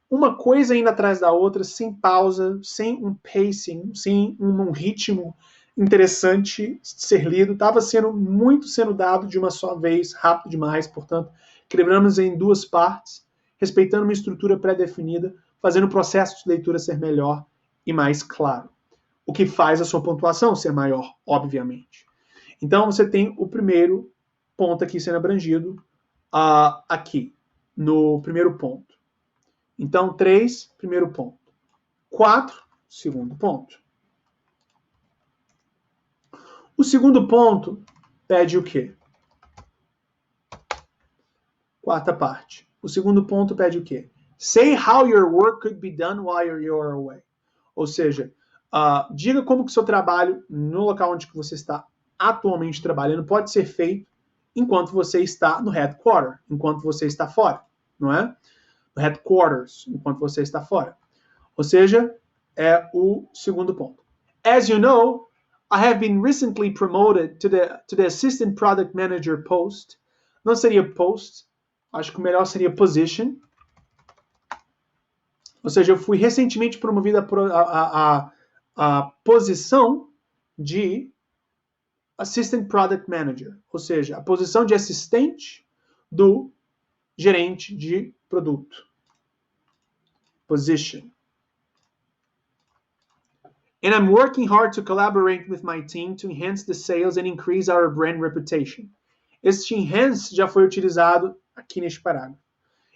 uma coisa indo atrás da outra, sem pausa, sem um pacing, sem um ritmo interessante de ser lido. Estava sendo dado de uma só vez, rápido demais, portanto, quebramos em duas partes, respeitando uma estrutura pré-definida, fazendo o processo de leitura ser melhor e mais claro. O que faz a sua pontuação ser maior, obviamente. Então, você tem o primeiro ponto aqui sendo abrangido, aqui, no primeiro ponto. Então, 3, primeiro ponto. 4, segundo ponto. O segundo ponto pede o quê? Quarta parte. O segundo ponto pede o quê? Say how your work could be done while you're away. Ou seja, diga como que o seu trabalho no local onde você está atualmente trabalhando pode ser feito enquanto você está no headquarter, enquanto você está fora, não é? No headquarters, enquanto você está fora. Ou seja, é o segundo ponto. As you know, I have been recently promoted to the Assistant Product Manager post. Não seria post, acho que o melhor seria position. Ou seja, eu fui recentemente promovido a posição de Assistant Product Manager. Ou seja, a posição de assistente do gerente de produto. Position. And I'm working hard to collaborate with my team to enhance the sales and increase our brand reputation. Este enhance já foi utilizado aqui neste parágrafo.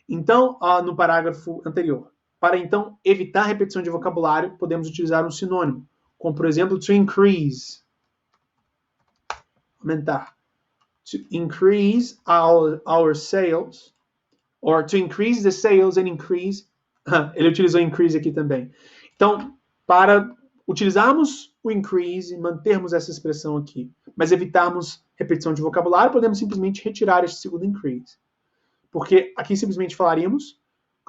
Então, no parágrafo anterior. Para, então, evitar repetição de vocabulário, podemos utilizar um sinônimo, como, por exemplo, to increase. Aumentar. To increase our sales, or to increase the sales and increase. Ele utilizou increase aqui também. Então, para utilizarmos o increase e mantermos essa expressão aqui, mas evitarmos repetição de vocabulário, podemos simplesmente retirar este segundo increase. Porque aqui simplesmente falaríamos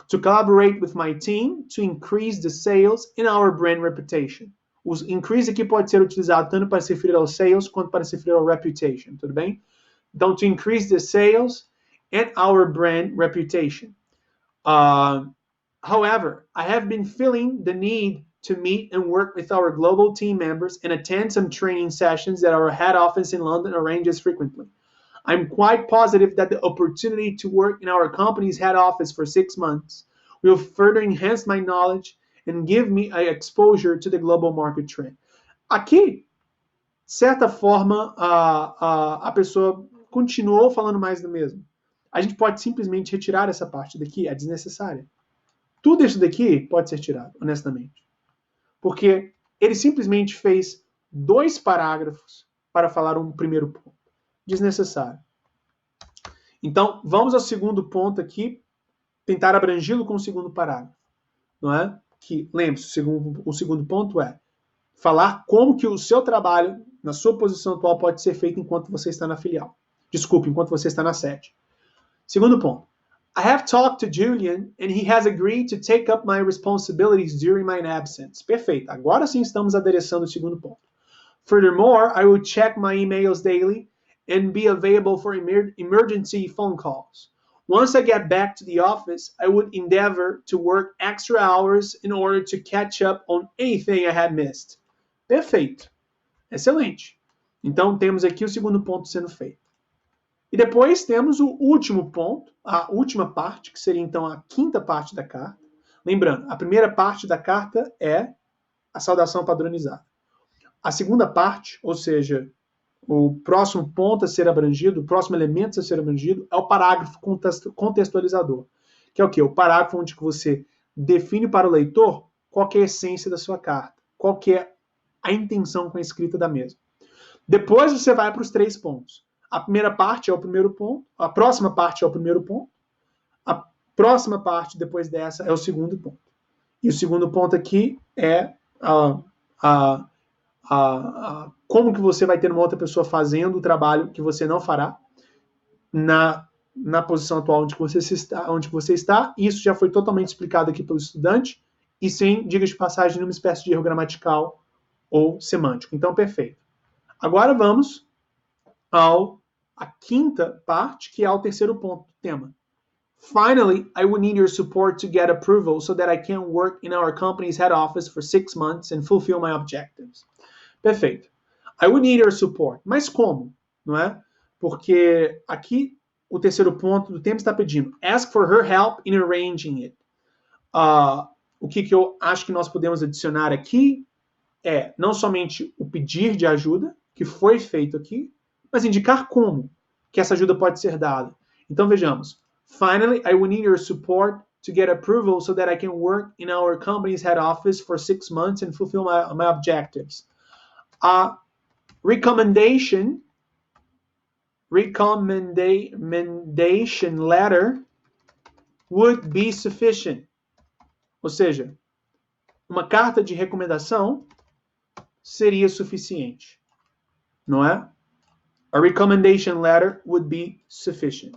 to collaborate with my team to increase the sales and our brand reputation. O increase aqui pode ser utilizado tanto para se referir ao sales quanto para se referir ao reputation, tudo bem? Então, to increase the sales and our brand reputation. However, I have been feeling the need to meet and work with our global team members and attend some training sessions that our head office in London arranges frequently. I'm quite positive that the opportunity to work in our company's head office for 6 months will further enhance my knowledge and give me a exposure to the global market trend. Aqui, de certa forma, a pessoa continuou falando mais do mesmo. A gente pode simplesmente retirar essa parte daqui, é desnecessária. Tudo isso daqui pode ser tirado, honestamente. Porque ele simplesmente fez 2 parágrafos para falar um primeiro ponto. Desnecessário. Então, vamos ao segundo ponto aqui, tentar abrangê-lo com o segundo parágrafo. Não é? Que, lembre-se, o segundo ponto é falar como que o seu trabalho, na sua posição atual, pode ser feito enquanto você está na filial. Desculpe, enquanto você está na sede. Segundo ponto. I have talked to Julian and he has agreed to take up my responsibilities during my absence. Perfeito. Agora sim estamos adereçando o segundo ponto. Furthermore, I will check my emails daily and be available for emergency phone calls. Once I get back to the office, I would endeavor to work extra hours in order to catch up on anything I had missed. Perfeito. Excelente. Então, temos aqui o segundo ponto sendo feito. E depois temos o último ponto, a última parte, que seria então a quinta parte da carta. Lembrando, a primeira parte da carta é a saudação padronizada. A segunda parte, ou seja, o próximo ponto a ser abrangido, o próximo elemento a ser abrangido, é o parágrafo contextualizador. Que é o quê? O parágrafo onde você define para o leitor qual é a essência da sua carta, qual é a intenção com a escrita da mesma. Depois você vai para os 3 pontos. A primeira parte é o primeiro ponto, a próxima parte é o primeiro ponto, a próxima parte depois dessa é o segundo ponto. E o segundo ponto aqui é como que você vai ter uma outra pessoa fazendo o trabalho que você não fará na posição atual onde você está. Isso já foi totalmente explicado aqui pelo estudante e sem, diga de passagem, nenhuma espécie de erro gramatical ou semântico. Então, perfeito. Agora vamos à quinta parte, que é o terceiro ponto do tema. Finally, I would need your support to get approval so that I can work in our company's head office for 6 months and fulfill my objectives. Perfeito. I would need your support. Mas como? Não é? Porque aqui o terceiro ponto do tema está pedindo ask for her help in arranging it. O que eu acho que nós podemos adicionar aqui é não somente o pedir de ajuda, que foi feito aqui, mas indicar como que essa ajuda pode ser dada. Então vejamos. Finally, I will need your support to get approval so that I can work in our company's head office for 6 months and fulfill my objectives. A recommendation letter would be sufficient. Ou seja, uma carta de recomendação seria suficiente. Não é? A recommendation letter would be sufficient.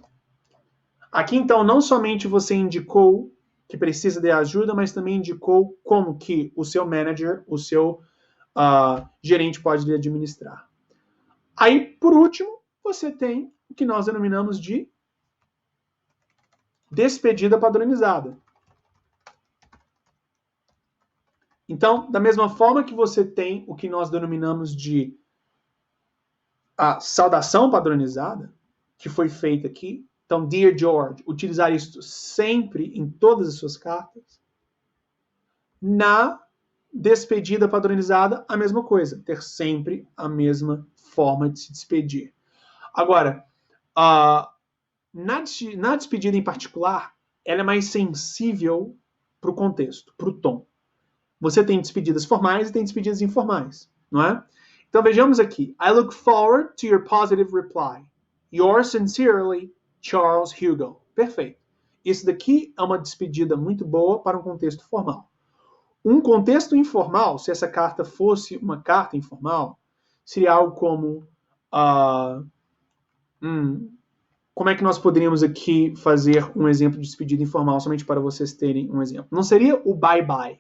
Aqui, então, não somente você indicou que precisa de ajuda, mas também indicou como que o seu manager, o seu gerente pode lhe administrar. Aí, por último, você tem o que nós denominamos de despedida padronizada. Então, da mesma forma que você tem o que nós denominamos de a saudação padronizada, que foi feita aqui. Então, Dear George, utilizar isso sempre em todas as suas cartas. Na despedida padronizada, a mesma coisa. Ter sempre a mesma forma de se despedir. Agora, na despedida em particular, ela é mais sensível para o contexto, para o tom. Você tem despedidas formais e tem despedidas informais, não é? Então, vejamos aqui. I look forward to your positive reply. Yours sincerely, Charles Hugo. Perfeito. Isso daqui é uma despedida muito boa para um contexto formal. Um contexto informal, se essa carta fosse uma carta informal, seria algo como como é que nós poderíamos aqui fazer um exemplo de despedida informal, somente para vocês terem um exemplo? Não seria o bye-bye.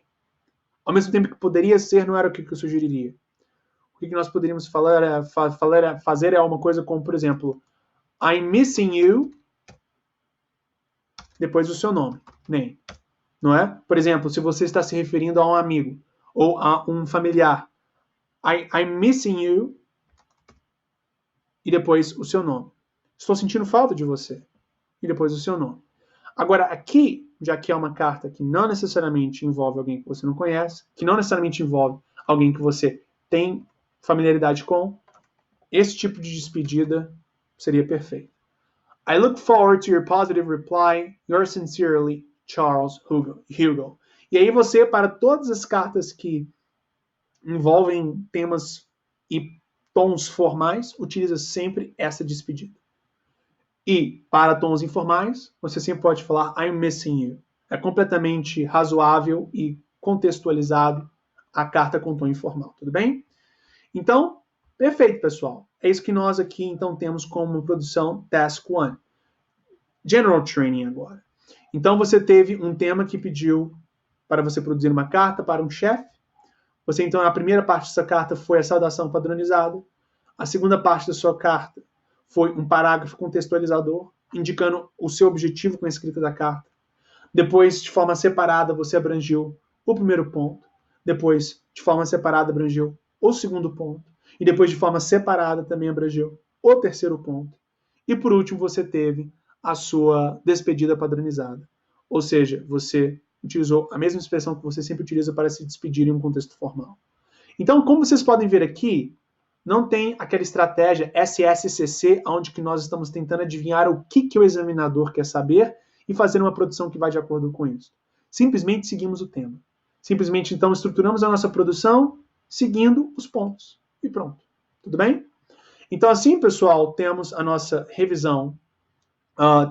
Ao mesmo tempo que poderia ser, não era o que eu sugeriria. O que nós poderíamos fazer é uma coisa como, por exemplo, I'm missing you, depois o seu nome, nem, não é? Por exemplo, se você está se referindo a um amigo ou a um familiar, I'm missing you, e depois o seu nome. Estou sentindo falta de você, e depois o seu nome. Agora, aqui, já que é uma carta que não necessariamente envolve alguém que você não conhece, que não necessariamente envolve alguém que você tem familiaridade com, esse tipo de despedida seria perfeito. I look forward to your positive reply. Yours sincerely, Charles Hugo. E aí você, para todas as cartas que envolvem temas e tons formais, utiliza sempre essa despedida. E para tons informais, você sempre pode falar I'm missing you. É completamente razoável e contextualizado a carta com tom informal, tudo bem? Então, perfeito, pessoal. É isso que nós aqui, então, temos como produção Task 1. General Training agora. Então, você teve um tema que pediu para você produzir uma carta para um chefe. Você, então, a primeira parte dessa carta foi a saudação padronizada. A segunda parte da sua carta foi um parágrafo contextualizador, indicando o seu objetivo com a escrita da carta. Depois, de forma separada, você abrangiu o primeiro ponto. Depois, de forma separada, abrangiu o segundo ponto. E depois, de forma separada, também abrangeu o terceiro ponto. E, por último, você teve a sua despedida padronizada. Ou seja, você utilizou a mesma expressão que você sempre utiliza para se despedir em um contexto formal. Então, como vocês podem ver aqui, não tem aquela estratégia SSCC, onde que nós estamos tentando adivinhar o que o examinador quer saber e fazer uma produção que vai de acordo com isso. Simplesmente seguimos o tema. Simplesmente, então, estruturamos a nossa produção seguindo os pontos. E pronto. Tudo bem? Então, assim, pessoal, temos a nossa revisão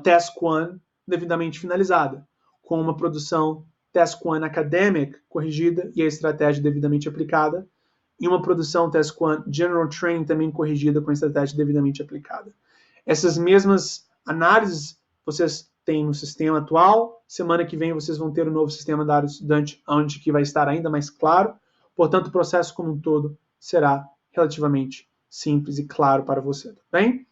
Task 1 devidamente finalizada, com uma produção Task 1 Academic corrigida e a estratégia devidamente aplicada, e uma produção Task 1 General Training também corrigida com a estratégia devidamente aplicada. Essas mesmas análises vocês têm no sistema atual. Semana que vem vocês vão ter um novo sistema da área do estudante, onde que vai estar ainda mais claro. Portanto, o processo como um todo será relativamente simples e claro para você, tá bem?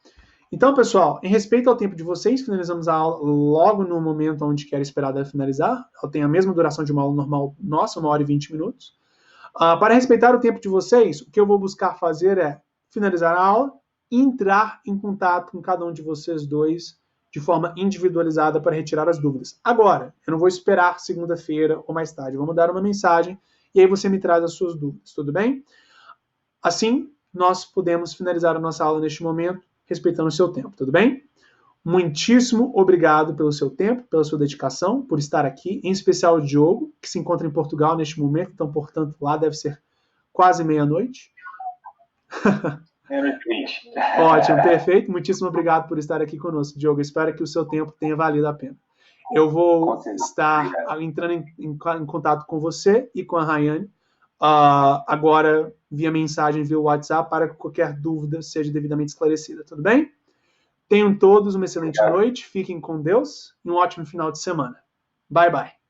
Então, pessoal, em respeito ao tempo de vocês, finalizamos a aula logo no momento onde que era esperado finalizar. Ela tem a mesma duração de uma aula normal nossa, 1 hora e 20 minutos. Para respeitar o tempo de vocês, o que eu vou buscar fazer é finalizar a aula e entrar em contato com cada um de vocês dois de forma individualizada para retirar as dúvidas. Agora, eu não vou esperar segunda-feira ou mais tarde. Eu vou mandar uma mensagem e aí você me traz as suas dúvidas, tudo bem? Assim, nós podemos finalizar a nossa aula neste momento, respeitando o seu tempo, tudo bem? Muitíssimo obrigado pelo seu tempo, pela sua dedicação, por estar aqui, em especial o Diogo, que se encontra em Portugal neste momento, então, portanto, lá deve ser quase meia-noite. Ótimo, perfeito. Muitíssimo obrigado por estar aqui conosco, Diogo. Espero que o seu tempo tenha valido a pena. Eu vou estar entrando em contato com você e com a Rayane, agora via mensagem, via WhatsApp, para que qualquer dúvida seja devidamente esclarecida, tudo bem? Tenham todos uma excelente noite, fiquem com Deus e um ótimo final de semana. Bye, bye.